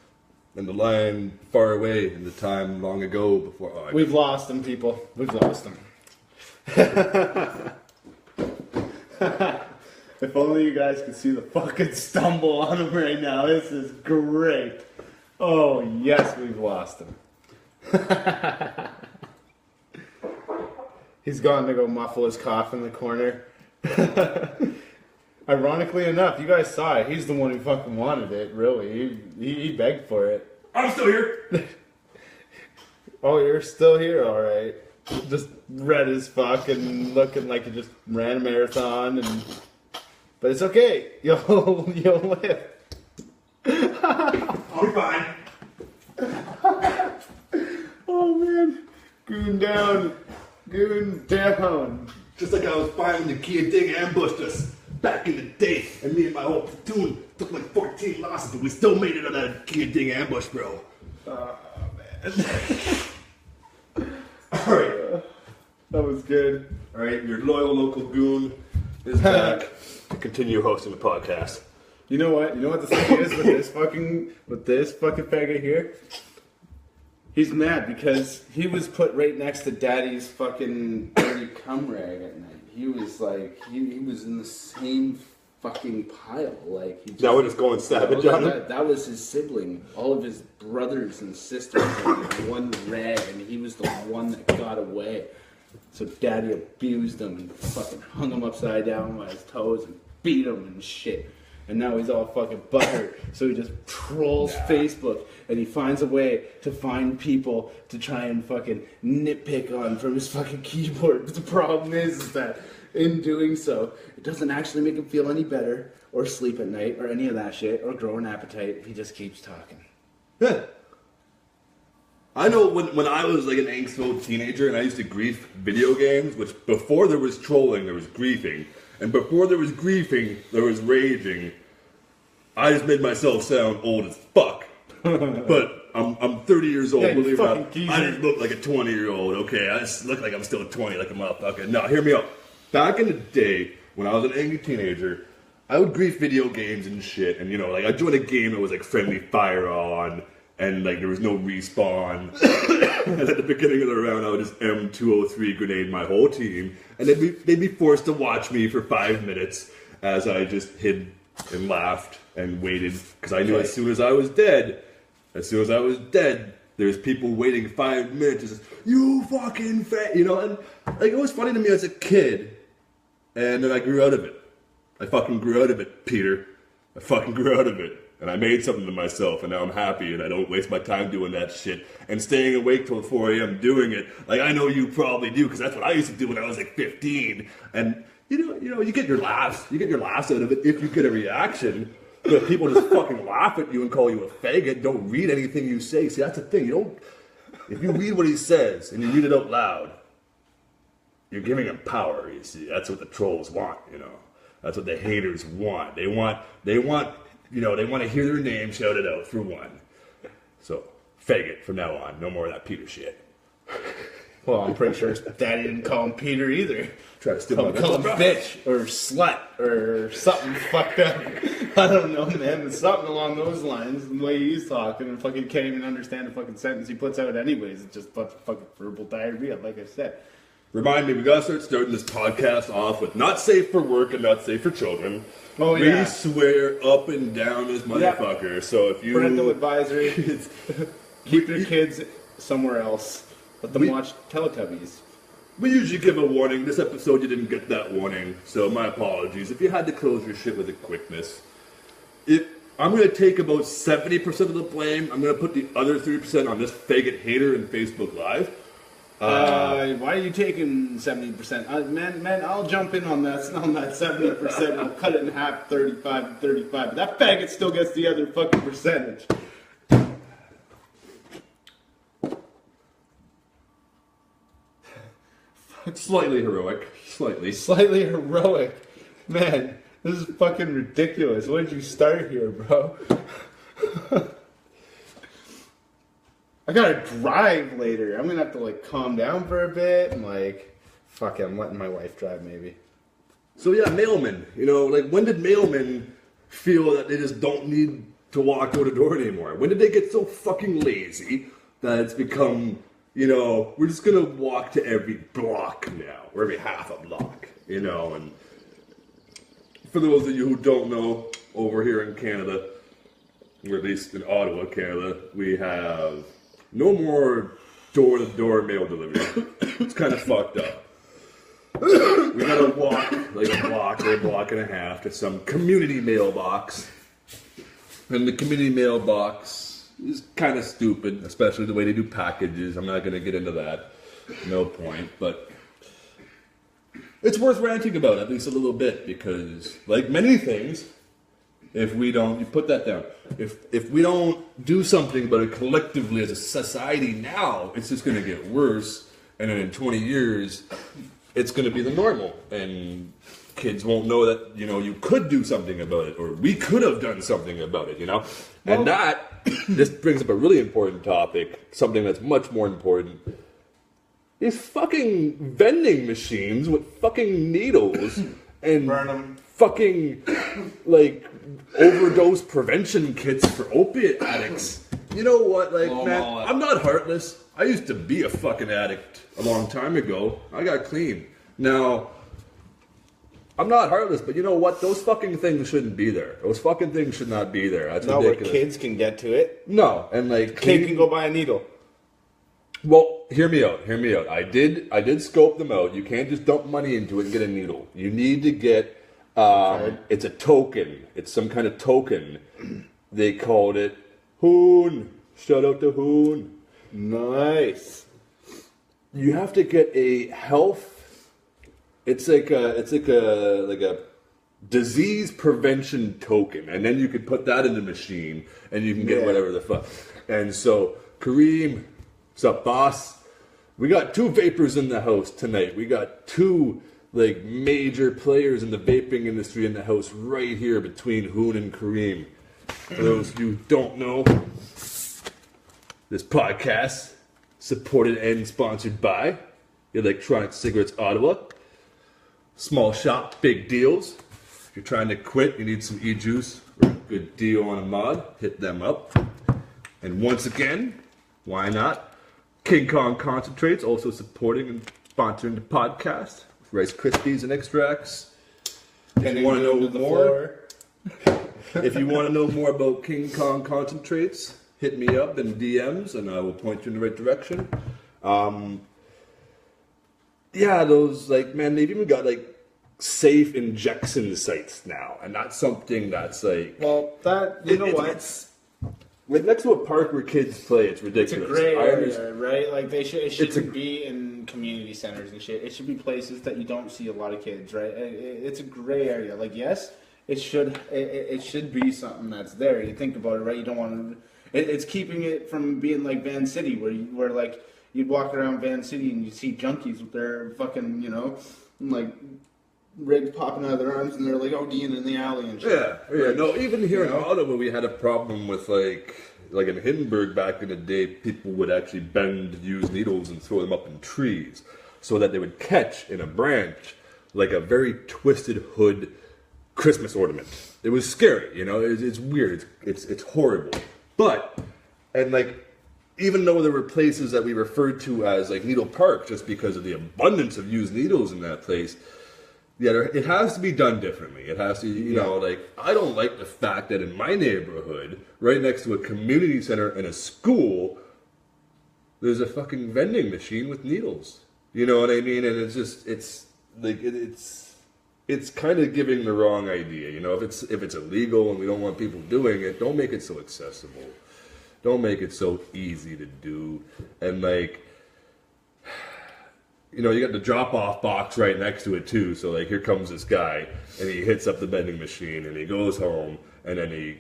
and the line far away in the time long ago before. Oh, We've lost them, people. We've lost them. If only you guys could see the fucking stumble on him right now. This is great. Oh, yes, we've lost him. He's gone to go muffle his cough in the corner. Ironically enough, you guys saw it. He's the one who fucking wanted it, really. He begged for it. I'm still here. Oh, you're still here? Alright. Just red as fuck and looking like you just ran a marathon. But it's okay. You'll live. I'm fine. Oh man. Goon down. Goon down. Just like I was fine when the Kia Ding ambushed us back in the day, and me and my whole platoon took like 14 losses, but we still made it on that Kia Ding ambush, bro. Oh man. Alright. That was good. Alright, your loyal local goon is back to continue hosting the podcast. You know what? You know what the thing is with this fucking faggot here? He's mad because he was put right next to Daddy's fucking dirty cum rag at night. He was like, he was in the same fucking pile. Like he just, Now we're just going savage on him? that was his sibling. All of his brothers and sisters were in one rag, and he was the one that got away. So Daddy abused him and fucking hung him upside down by his toes and beat him and shit. And now he's all fucking butthurt. So he just trolls Facebook and he finds a way to find people to try and fucking nitpick on from his fucking keyboard. But the problem is that in doing so, it doesn't actually make him feel any better or sleep at night or any of that shit or grow an appetite. He just keeps talking. Yeah. I know when I was like an angst-filled teenager and I used to grief video games, which before there was trolling, there was griefing. And before there was griefing, there was raging. I just made myself sound old as fuck. But I'm 30 years old, Yeah, you believe it or not. fucking geezer. I just look like a 20-year-old, okay? I just look like I'm still 20, like a motherfucker. No, hear me out. Back in the day, when I was an angry teenager, I would grief video games and shit. And, you know, like, I joined a game that was, like, friendly fire on. And, like, there was no respawn. And at the beginning of the round, I would just M203 grenade my whole team. And they'd be forced to watch me for 5 minutes as I just hid and laughed and waited. Because I knew as soon as I was dead, there's people waiting 5 minutes. Just, you fucking fat, you know? And, like, it was funny to me as a kid. And then I grew out of it. I fucking grew out of it, Peter. I fucking grew out of it. And I made something to myself, and now I'm happy, and I don't waste my time doing that shit and staying awake till 4 a.m. doing it. Like I know you probably do, because that's what I used to do when I was like 15. And you know, you get your laughs out of it if you get a reaction. But if people just fucking laugh at you and call you a faggot, don't read anything you say. See, that's the thing. If you read what he says and you read it out loud, you're giving him power. You see, that's what the trolls want. You know, that's what the haters want. They want. You know, they want to hear their name shouted out for one. So, faggot from now on. No more of that Peter shit. Well, I'm pretty sure Daddy didn't call him Peter either. Try to steal my Call him bitch or slut or something fucked up. I don't know, man. It's something along those lines. The way he's talking and fucking can't even understand a fucking sentence he puts out anyways. It's just fucking verbal diarrhea, like I said. Remind me, we gotta start starting this podcast off with not safe for work and not safe for children. Oh, we yeah. swear up and down this motherfucker. So if you Parental advisory, keep your kids somewhere else. Let them watch Teletubbies. we usually give a warning. This episode you didn't get that warning, so my apologies. If you had to close your shit with a quickness, I'm gonna take about 70% of the blame. I'm gonna put the other 30% on this faggot hater in Facebook Live. Why are you taking 70%? Man, I'll jump in on that 70%. I'll cut it in half, 35 to 35. But that faggot still gets the other fucking percentage. Slightly heroic. Slightly heroic. Man, this is fucking ridiculous. When did you start here, bro? I gotta drive later. I'm gonna have to like calm down for a bit and like, fuck it, I'm letting my wife drive maybe. So yeah, mailmen. You know, like when did mailmen feel that they just don't need to walk door to door anymore? When did they get so fucking lazy that it's become, you know, we're just gonna walk to every block now, or every half a block, you know? And for those of you who don't know, over here in Canada, or at least in Ottawa, Canada, we have no more door-to-door mail delivery. It's kind of fucked up. We gotta walk like a block or a block and a half to some community mailbox. And the community mailbox is kind of stupid, especially the way they do packages. I'm not gonna get into that. No point. But it's worth ranting about at least a little bit because, like many things, if we don't, you put that down. If we don't do something about it collectively as a society now, it's just going to get worse. And then in 20 years, it's going to be the normal. And kids won't know that, you know, you could do something about it. Or we could have done something about it, you know. Well, and this brings up a really important topic. Something that's much more important. These fucking vending machines with fucking needles. And burn 'em. Fucking, like, overdose prevention kits for opiate addicts. You know what, like, man, I'm not heartless. I used to be a fucking addict a long time ago. I got clean. Now, I'm not heartless, but you know what? Those fucking things shouldn't be there. Those fucking things should not be there. That's ridiculous. Where kids can get to it. No, and like... Kid can go buy a needle. Well, hear me out. I did scope them out. You can't just dump money into it and get a needle. You need to get... it's a token. It's some kind of token. They called it Hoon. Shout out to Hoon. Nice. You have to get a health. It's like a disease prevention token, and then you could put that in the machine, and you can get whatever the fuck. And so, Kareem, what's up, boss? We got 2 vapors in the house tonight. We got 2 like major players in the vaping industry in the house right here between Hoon and Kareem. For those of you who don't know, this podcast supported and sponsored by Electronic Cigarettes Ottawa. Small shop, big deals. If you're trying to quit, you need some EJUICE or a good deal on a mod, hit them up. And once again, why not? King Kong Concentrates also supporting and sponsoring the podcast. Rice Krispies and extracts. If you want to know more, if you want to know more about King Kong Concentrates, hit me up in DMs and I will point you in the right direction. Yeah, those, like, man, they've even got like safe injection sites now, and that's something that's like, well, that you know what? It's, like next to a park where kids play, it's ridiculous. It's a gray area, right? Like it shouldn't be in community centers and shit. It should be places that you don't see a lot of kids, right? It's a gray area. Like yes, it should be something that's there. You think about it, right? You don't want to. It's keeping it from being like Van City, where like you'd walk around Van City and you see junkies with their fucking, you know, like rigs popping out of their arms and they're like ODing in the alley and shit. Yeah. No, even here in Ottawa, we had a problem with like in Hindenburg back in the day, people would actually bend used needles and throw them up in trees so that they would catch in a branch like a very twisted hood Christmas ornament. It was scary, you know. It's weird. It's horrible. But and like even though there were places that we referred to as like Needle Park, just because of the abundance of used needles in that place, yeah, it has to be done differently. It has to, you know, like, I don't like the fact that in my neighborhood, right next to a community center and a school, there's a fucking vending machine with needles. You know what I mean? And it's just, it's like, it's kind of giving the wrong idea. You know, if it's illegal and we don't want people doing it, don't make it so accessible. Don't make it so easy to do. And like, you know, you got the drop-off box right next to it too. So like, here comes this guy, and he hits up the vending machine, and he goes home, and then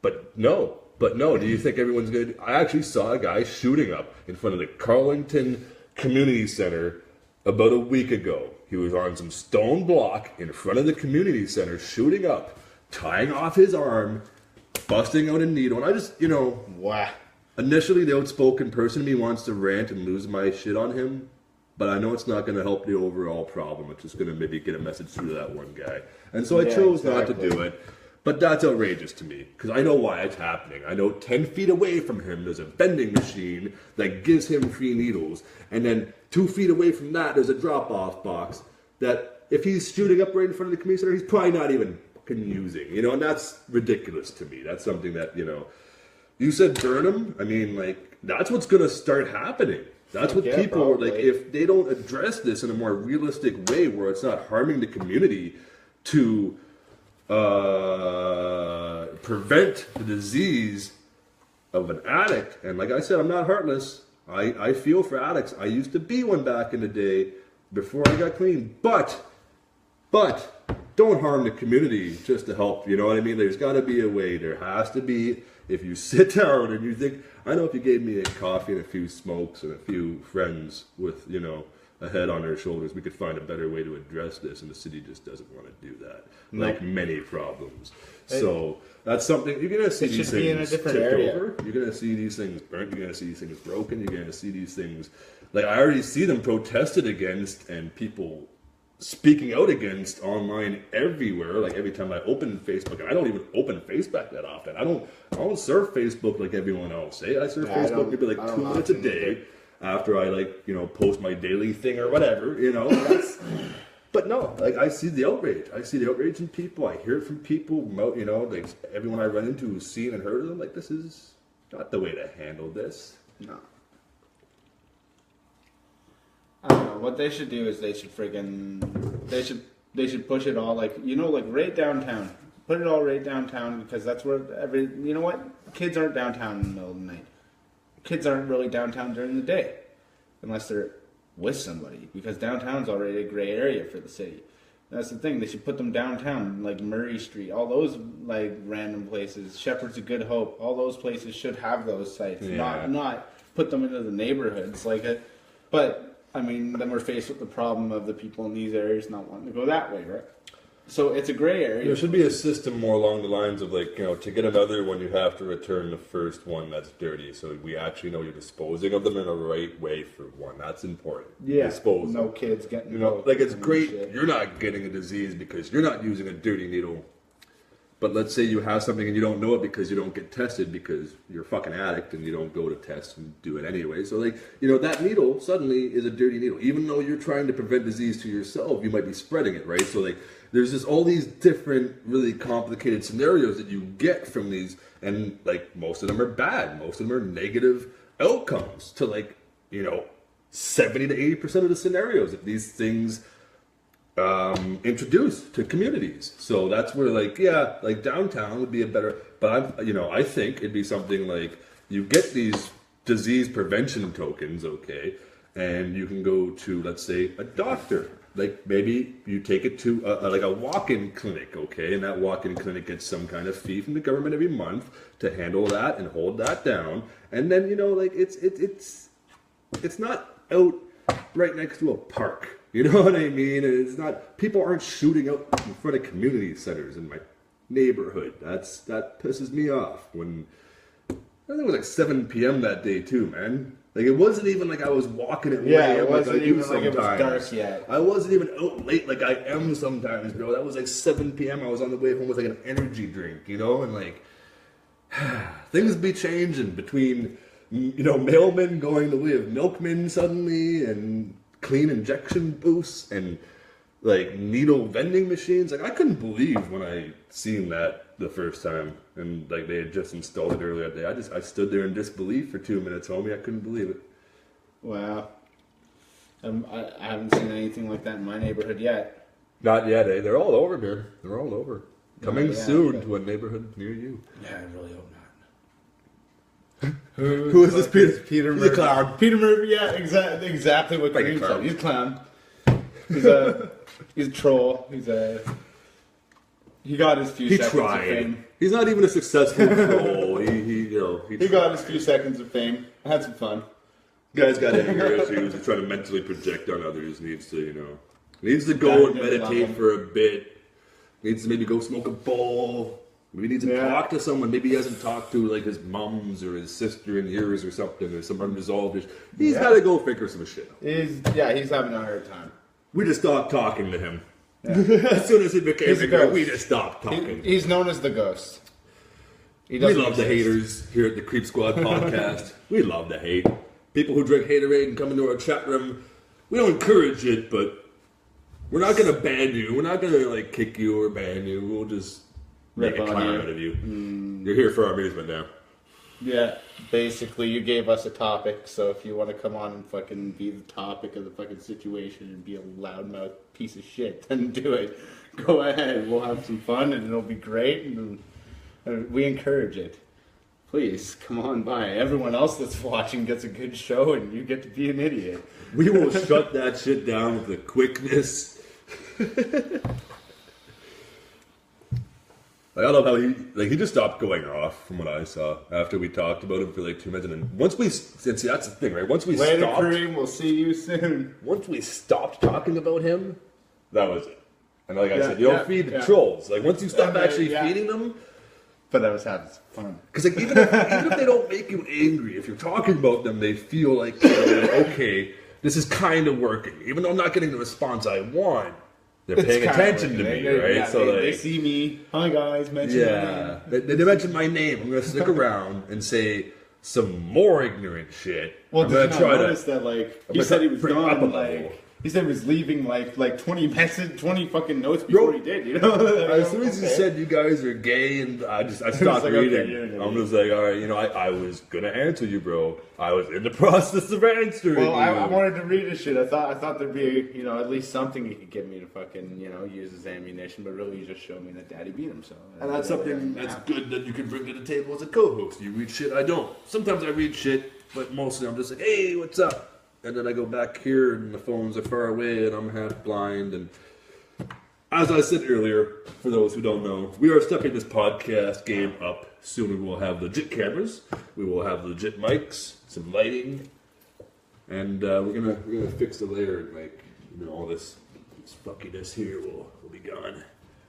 But no. Do you think everyone's good? I actually saw a guy shooting up in front of the Carlington Community Center about a week ago. He was on some stone block in front of the community center, shooting up, tying off his arm, busting out a needle, and I just, you know, Wow. Initially, the outspoken person in me wants to rant and lose my shit on him. But I know it's not going to help the overall problem. It's just going to maybe get a message through to that one guy. And so I chose not to do it. But that's outrageous to me, because I know why it's happening. I know 10 feet away from him, there's a vending machine that gives him free needles. And then 2 feet away from that, there's a drop-off box that if he's shooting up right in front of the community center, he's probably not even fucking using. You know, and that's ridiculous to me. That's something that, you know, you said burn them. I mean, like, that's what's going to start happening. That's what people, like, if they don't address this in a more realistic way where it's not harming the community to prevent the disease of an addict. And like I said, I'm not heartless. I feel for addicts. I used to be one back in the day before I got clean. But don't harm the community just to help. You know what I mean? There's got to be a way. There has to be. If you sit down and you think, I know if you gave me a coffee and a few smokes and a few friends with, you know, a head on their shoulders, we could find a better way to address this, and the city just doesn't want to do that. Like many problems. So that's something, you're going to see these things tipped over. You're going to see these things burnt. You're going to see these things broken. You're going to see these things, like I already see them protested against, and people speaking out against online everywhere. Like every time I open Facebook, and I don't even open Facebook that often. I don't surf Facebook like everyone else. I surf Facebook maybe like 2 minutes a day after I, like, you know, post my daily thing or whatever, you know. But no, like, I see the outrage. I see the outrage in people. I hear it from people, you know, like everyone I run into who's seen and heard of them. Like, this is not the way to handle this. No. I don't know. What they should do is they should push it all, like, you know, like right downtown. Put it all right downtown, because that's where you know what? Kids aren't downtown in the middle of the night. Kids aren't really downtown during the day, unless they're with somebody, because downtown's already a gray area for the city. That's the thing. They should put them downtown, like Murray Street, all those like random places. Shepherd's a Good Hope. All those places should have those sites, not put them into the neighborhoods But I mean, then we're faced with the problem of the people in these areas not wanting to go that way, right? So it's a gray area. There should be a system more along the lines of, like, you know, to get another one, you have to return the first one that's dirty. So we actually know you're disposing of them in the right way for one. That's important. Yeah. Disposal. No kids getting, you know, like, it's great. You're not getting a disease because you're not using a dirty needle. But let's say you have something and you don't know it because you don't get tested because you're a fucking addict and you don't go to test and do it anyway. So, like, you know, that needle suddenly is a dirty needle. Even though you're trying to prevent disease to yourself, you might be spreading it, right? So, like, there's just all these different, really complicated scenarios that you get from these, and, like, most of them are bad. Most of them are negative outcomes to, like, you know, 70 to 80% of the scenarios that these things introduced to communities. So that's where, like, yeah, like downtown would be a better, but I think it'd be something like you get these disease prevention tokens, okay, and you can go to, let's say, a doctor. Like, maybe you take it to like a walk-in clinic, okay, and that walk-in clinic gets some kind of fee from the government every month to handle that and hold that down. And then, you know, like, it's not out right next to a park. You know what I mean? And it's not, people aren't shooting out in front of community centers in my neighborhood. That pisses me off. When I think it was like 7 p.m. that day too, man. Like, it wasn't even like I was walking at 1 a.m. it wasn't like I even do like it was sometimes. dark yet. I wasn't even out late like I am sometimes, bro. That was like 7 p.m. I was on the way home with like an energy drink, you know, and like things be changing between mailmen going the way of milkmen suddenly, and clean injection booths, and like needle vending machines. Like I couldn't believe when I seen that the first time, and like they had just installed it earlier that day. I stood there in disbelief for 2 minutes, homie. I couldn't believe it. Wow. I haven't seen anything like that in my neighborhood yet. Not yet, eh? They're all over here. They're all over. Coming soon okay. to a neighborhood near you. Yeah, I really hope not. Who is this Peter? Peter He's Murphy. a clown. Peter Murphy, yeah, exactly what Like a Green clown. said. He's a clown. He's a troll. He got his few He seconds tried. of fame. He's not even a successful troll. He got his few seconds of fame. I had some fun. Guy's got anger issues. He's trying to mentally project on others. Needs to go and meditate for a bit. Needs to maybe go smoke a bowl. Maybe needs to talk to someone. Maybe he hasn't talked to like his mums or his sister in years or something, or some unresolved issue. He's got to go figure some shit out. He's having a hard time. We just stopped talking to him. Yeah. As soon as he became He's a bigger, ghost. we just stopped talking. He's known as the ghost. We love the haters here at the Creep Squad podcast. We love the hate. People who drink Haterade and come into our chat room, we don't encourage it, but we're not going to ban you. We're not going to like kick you or ban you. We'll just make a clown out of you. You're here for our amusement now. Yeah, basically, you gave us a topic, so if you want to come on and fucking be the topic of the fucking situation and be a loudmouth piece of shit, then do it. Go ahead. We'll have some fun, and it'll be great, and we encourage it. Please, come on by. Everyone else that's watching gets a good show, and you get to be an idiot. We will shut that shit down with the quickness. Like, I love how he just stopped going off from what I saw after we talked about him for like 2 minutes, and then once we see that's the thing, right? Once we Later, stopped, Kareem. We'll see you soon. once we stopped talking about him, that was it. And like I said, you yeah, don't feed the yeah. trolls. Like once you stop actually yeah. feeding them. But I was having some fun. Because like, even if they don't make you angry, if you're talking about them, they feel like, okay, this is kind of working. Even though I'm not getting the response I want, they're paying attention to me, right? Yeah, so they see me. Hi guys, mention yeah, they mention my name. I'm gonna stick around and say some more ignorant shit. Well, I'm did gonna you not try notice to. that like I'm he gonna said he was bring up a gone level. like he said he was leaving like 20 fucking notes before he did, you know? As soon as he said you guys are gay, and I stopped like, reading. okay, you're an idiot. I'm just like, all right, I was gonna answer you, bro. I was in the process of answering Well, you. I wanted to read his shit. I thought there'd be, at least something he could get me to fucking, use as ammunition, but really he just showed me that Daddy beat him, so. And that's something that's good that you can bring to the table as a co-host. You read shit, I don't. Sometimes I read shit, but mostly I'm just like, hey, what's up? And then I go back here, and the phones are far away, and I'm half blind. And as I said earlier, for those who don't know, we are stepping this podcast game up. Soon we will have legit cameras, we will have legit mics, some lighting, and we're gonna fix the layer, and like all this fuckiness here will be gone.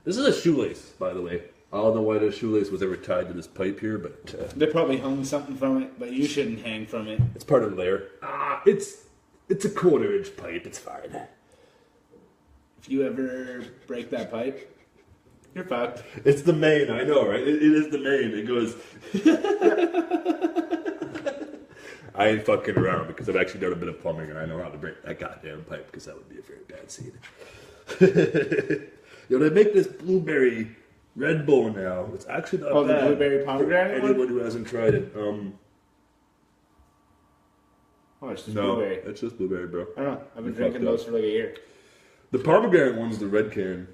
This is a shoelace, by the way. I don't know why the shoelace was ever tied to this pipe here, but They probably hung something from it, but you shouldn't hang from it. it's part of the layer. It's a 1/4-inch pipe. It's fine. If you ever break that pipe, you're fucked. It's the main. I know, right? It is the main. It goes. I ain't fucking around because I've actually done a bit of plumbing and I know how to break that goddamn pipe because that would be a very bad scene. They make this blueberry Red Bull now. It's actually not bad. The blueberry pomegranate for anyone who hasn't tried it. Oh, it's just No, blueberry. it's just blueberry, bro. I don't know. I've been You drinking fucked up. those for like a year. The pomegranate one's the red can.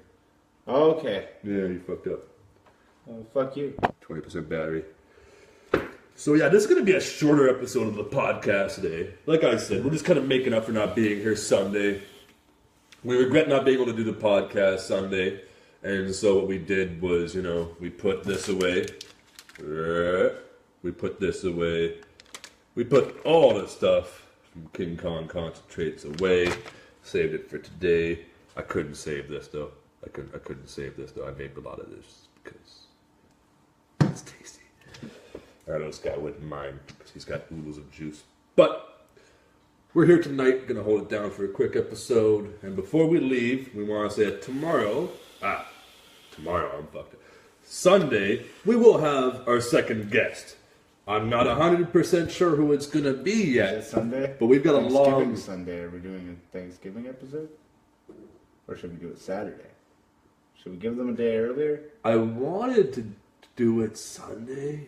Oh, okay. Yeah, you fucked up. Oh, fuck you. 20% battery. So yeah, this is going to be a shorter episode of the podcast today. Like I said, we're just kind of making up for not being here Sunday. We regret not being able to do the podcast Sunday. And so what we did was, we put this away. We put this away. We put all the stuff from King Kong Concentrates away. Saved it for today. I couldn't save this though. I couldn't save this though. I made a lot of this because it's tasty. I know this guy wouldn't mind because he's got oodles of juice. But we're here tonight, gonna hold it down for a quick episode. And before we leave, we want to say that tomorrow I'm fucked up. Sunday, we will have our second guest. I'm not 100% sure who it's gonna be Is yet. it Sunday? But we've got a Thanksgiving long. Sunday. Are we doing a Thanksgiving episode? Or should we do it Saturday? Should we give them a day earlier? I wanted to do it Sunday,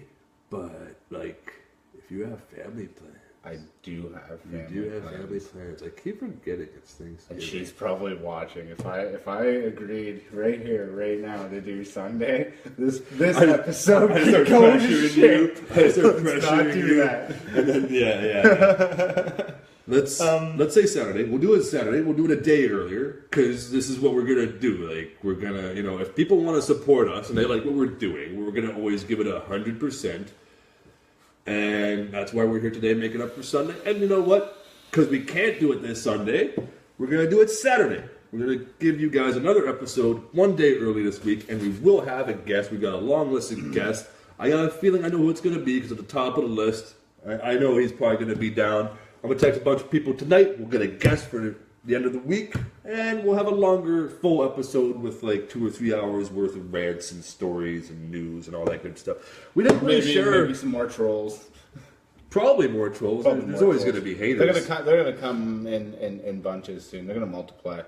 but like, if you have family plans, I do have you family do have plans. family plans. I keep forgetting it's And Thanksgiving. she's probably watching. If I agreed right here, right now to do Sunday, this episode I could start go to pressuring shit. you. I start Let's not pressuring do you. that. And then, yeah. Let's say Saturday. We'll do it Saturday. We'll do it a day earlier because this is what we're gonna do. Like we're gonna, if people want to support us and they like what we're doing, we're gonna always give it 100%. And that's why we're here today, making up for Sunday. And you know what? Because we can't do it this Sunday, we're gonna do it Saturday. We're gonna give you guys another episode one day early this week, and we will have a guest. We've got a long list of guests. I got a feeling I know who it's gonna be because at the top of the list, I know he's probably gonna be down. I'm gonna text a bunch of people tonight. We'll get a guest for the end of the week, and we'll have a longer, full episode with like 2 or 3 hours worth of rants and stories and news and all that good stuff. We didn't really share. Maybe some more trolls. Probably more trolls. Probably There's more always trolls. going to be haters. They're gonna come in bunches soon. They're gonna multiply.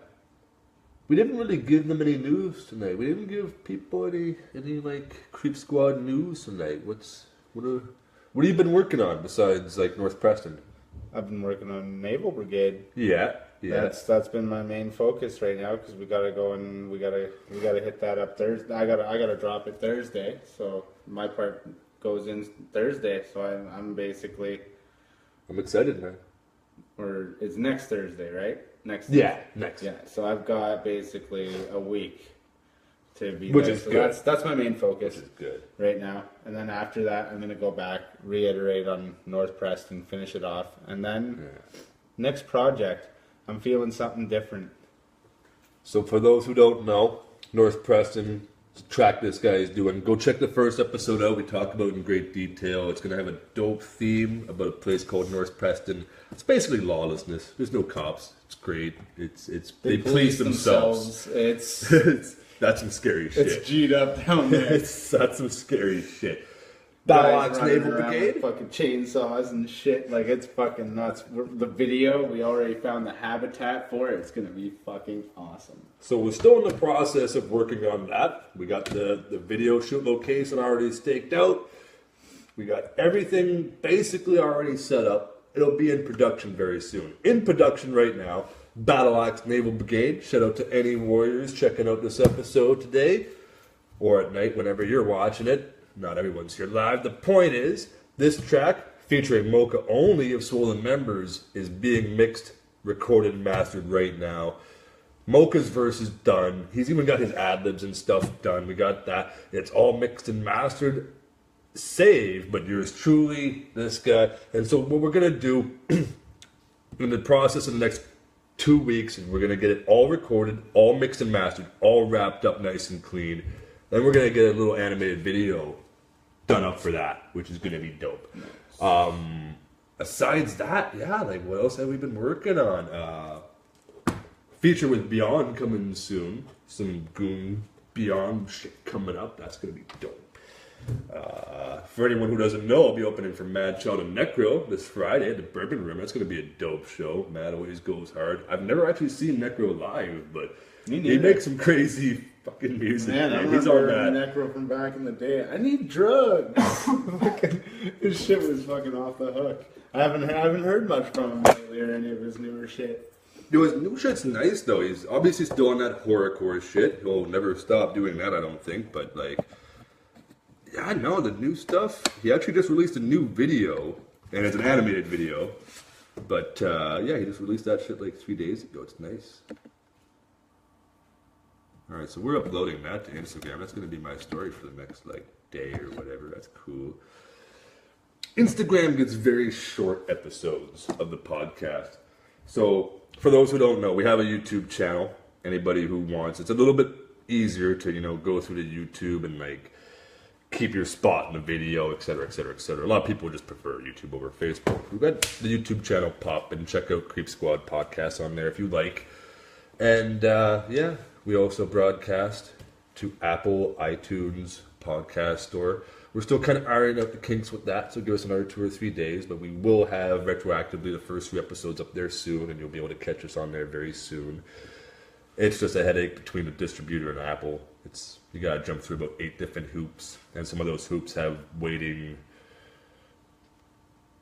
We didn't really give them any news tonight. We didn't give people any like Creep Squad news tonight. What have you been working on besides like North Preston? I've been working on Naval Brigade. Yeah. That's been my main focus right now because we gotta go and we gotta hit that up Thursday. I gotta drop it Thursday, so my part goes in Thursday. So I'm basically, I'm excited, man. or it's next Thursday, right? Next. Next. Yeah. So I've got basically a week to be Which there. is So good. That's my main focus Which is good. right now. And then after that, I'm gonna go back, reiterate on North Preston, finish it off, and then next project. I'm feeling something different. So for those who don't know, North Preston, the track this guy is doing, go check the first episode out. We talk about it in great detail. It's going to have a dope theme about a place called North Preston. It's basically lawlessness. There's no cops. It's great. They police themselves. That's some scary shit. It's G'd up down there. That's some scary shit. Guys Balax running Naval around Brigade. with fucking chainsaws and shit. Like, it's fucking nuts. The video, we already found the habitat for it. It's gonna be fucking awesome. So we're still in the process of working on that. We got the video shoot location already staked out. We got everything basically already set up. It'll be in production very soon. In production right now, Battle Axe Naval Brigade. Shout out to any warriors checking out this episode today or at night whenever you're watching it. Not everyone's here live. The point is, this track, featuring Mocha only of Swollen members, is being mixed, recorded, and mastered right now. Mocha's verse is done. He's even got his ad-libs and stuff done. We got that. It's all mixed and mastered. Saved, but yours truly, this guy. And so what we're going to do in the process of the next 2 weeks is we're going to get it all recorded, all mixed and mastered, all wrapped up nice and clean. Then we're going to get a little animated video done up for that, which is going to be dope. Besides that, yeah, like what else have we been working on? Feature with Beyond coming soon. Some Goon Beyond shit coming up. That's going to be dope. For anyone who doesn't know, I'll be opening for Mad Child and Necro this Friday at the Bourbon Room. That's going to be a dope show. Mad always goes hard. I've never actually seen Necro live, but he makes some crazy fucking music. Man, I He's on remember that. Necro from back in the day. I need drugs. Fucking, his shit was fucking off the hook. I haven't heard much from him lately or any of his newer shit. Yo, his new shit's nice though. He's obviously still on that horrorcore shit. He'll never stop doing that, I don't think. But like, yeah, no, the new stuff. He actually just released a new video, and it's an animated video. But yeah, he just released that shit like 3 days ago. It's nice. All right, so we're uploading that to Instagram. That's going to be my story for the next like day or whatever. That's cool. Instagram gets very short episodes of the podcast. So for those who don't know, we have a YouTube channel. Anybody who wants, it's a little bit easier to go through the YouTube and like keep your spot in the video, etc., etc., etc. A lot of people just prefer YouTube over Facebook. We've got the YouTube channel pop and check out Creep Squad podcast on there if you like. And yeah, we also broadcast to Apple, iTunes, podcast store. We're still kind of ironing out the kinks with that, so give us another 2 or 3 days. But we will have retroactively the first 3 episodes up there soon, and you'll be able to catch us on there very soon. It's just a headache between the distributor and Apple. You gotta jump through about 8 different hoops, and some of those hoops have waiting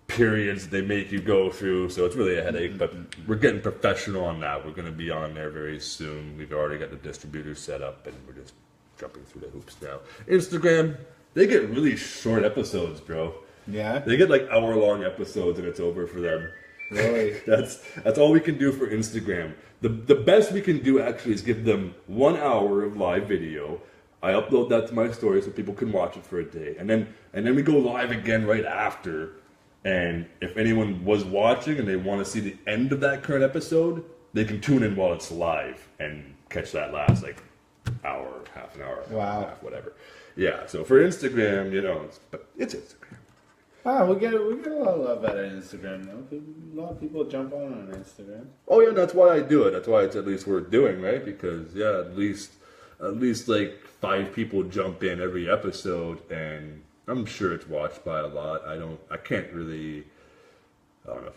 periods they make you go through, so it's really a headache. But we're getting professional on that. We're gonna be on there very soon. We've already got the distributor set up, and we're just jumping through the hoops now. Instagram, they get really short episodes, bro. Yeah. They get like hour-long episodes, and it's over for them. Really? That's all we can do for Instagram. The best we can do actually is give them 1 hour of live video. I upload that to my story so people can watch it for a day, and then we go live again right after. And if anyone was watching and they want to see the end of that current episode, they can tune in while it's live and catch that last like hour, half an hour, wow, half, whatever. Yeah. So for Instagram, it's Instagram. Wow, we get a lot of love out of Instagram though. A lot of people jump on Instagram. Oh yeah, that's why I do it. That's why it's at least worth doing, right? Because yeah, at least like 5 people jump in every episode, and I'm sure it's watched by a lot. I don't know if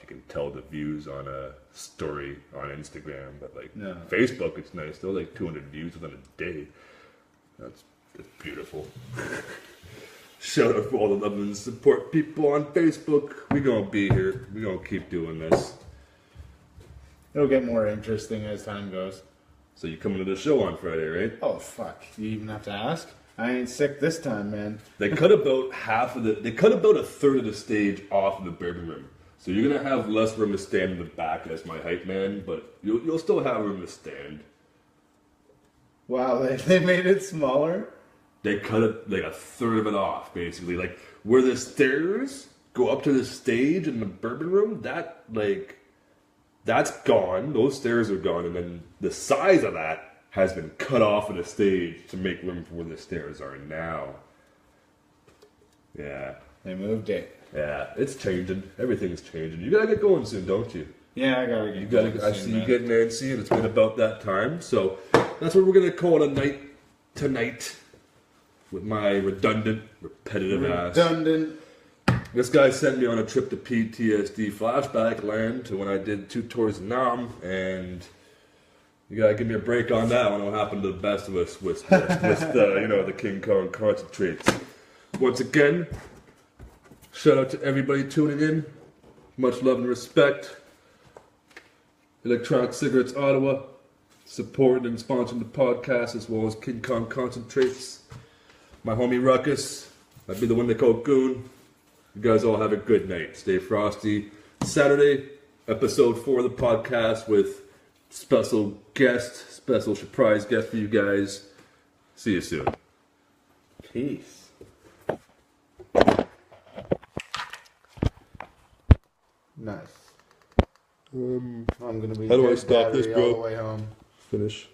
you can tell the views on a story on Instagram, but like no. Facebook, it's nice. They're like 200 views within a day. That's beautiful. Shout out for all the love and support people on Facebook. We're gonna be here. We're gonna keep doing this. It'll get more interesting as time goes. So you coming to the show on Friday, right? Oh fuck! You even have to ask? I ain't sick this time, man. They cut about they cut about a third of the stage off of the bourbon room. So you're gonna have less room to stand in the back as my hype man, but you'll still have room to stand. Wow, they made it smaller? They cut it like a third of it off, basically. Like where the stairs go up to the stage in the bourbon room, that's gone. Those stairs are gone, and then the size of that has been cut off of the stage to make room for where the stairs are now. Yeah. They moved it. Yeah, it's changing. Everything's changing. You gotta get going soon, don't you? Yeah, I gotta get going. I see you getting Nancy, and it's been about that time. So that's what we're gonna call it a night tonight. With my repetitive ass. Redundant. This guy sent me on a trip to PTSD flashback land to when I did 2 tours in Nam, and you gotta give me a break on that one. What happened to the best of us with the King Kong concentrates. Once again, shout out to everybody tuning in. Much love and respect. Electronic Cigarettes Ottawa, supporting and sponsoring the podcast, as well as King Kong concentrates. My homie Ruckus, I'd be the one they call Goon. You guys all have a good night. Stay frosty. Saturday, episode 4 of the podcast with special surprise guest for you guys. See you soon. Peace. Nice. I'm gonna be. How do I stop this, bro? all the way home. Finish.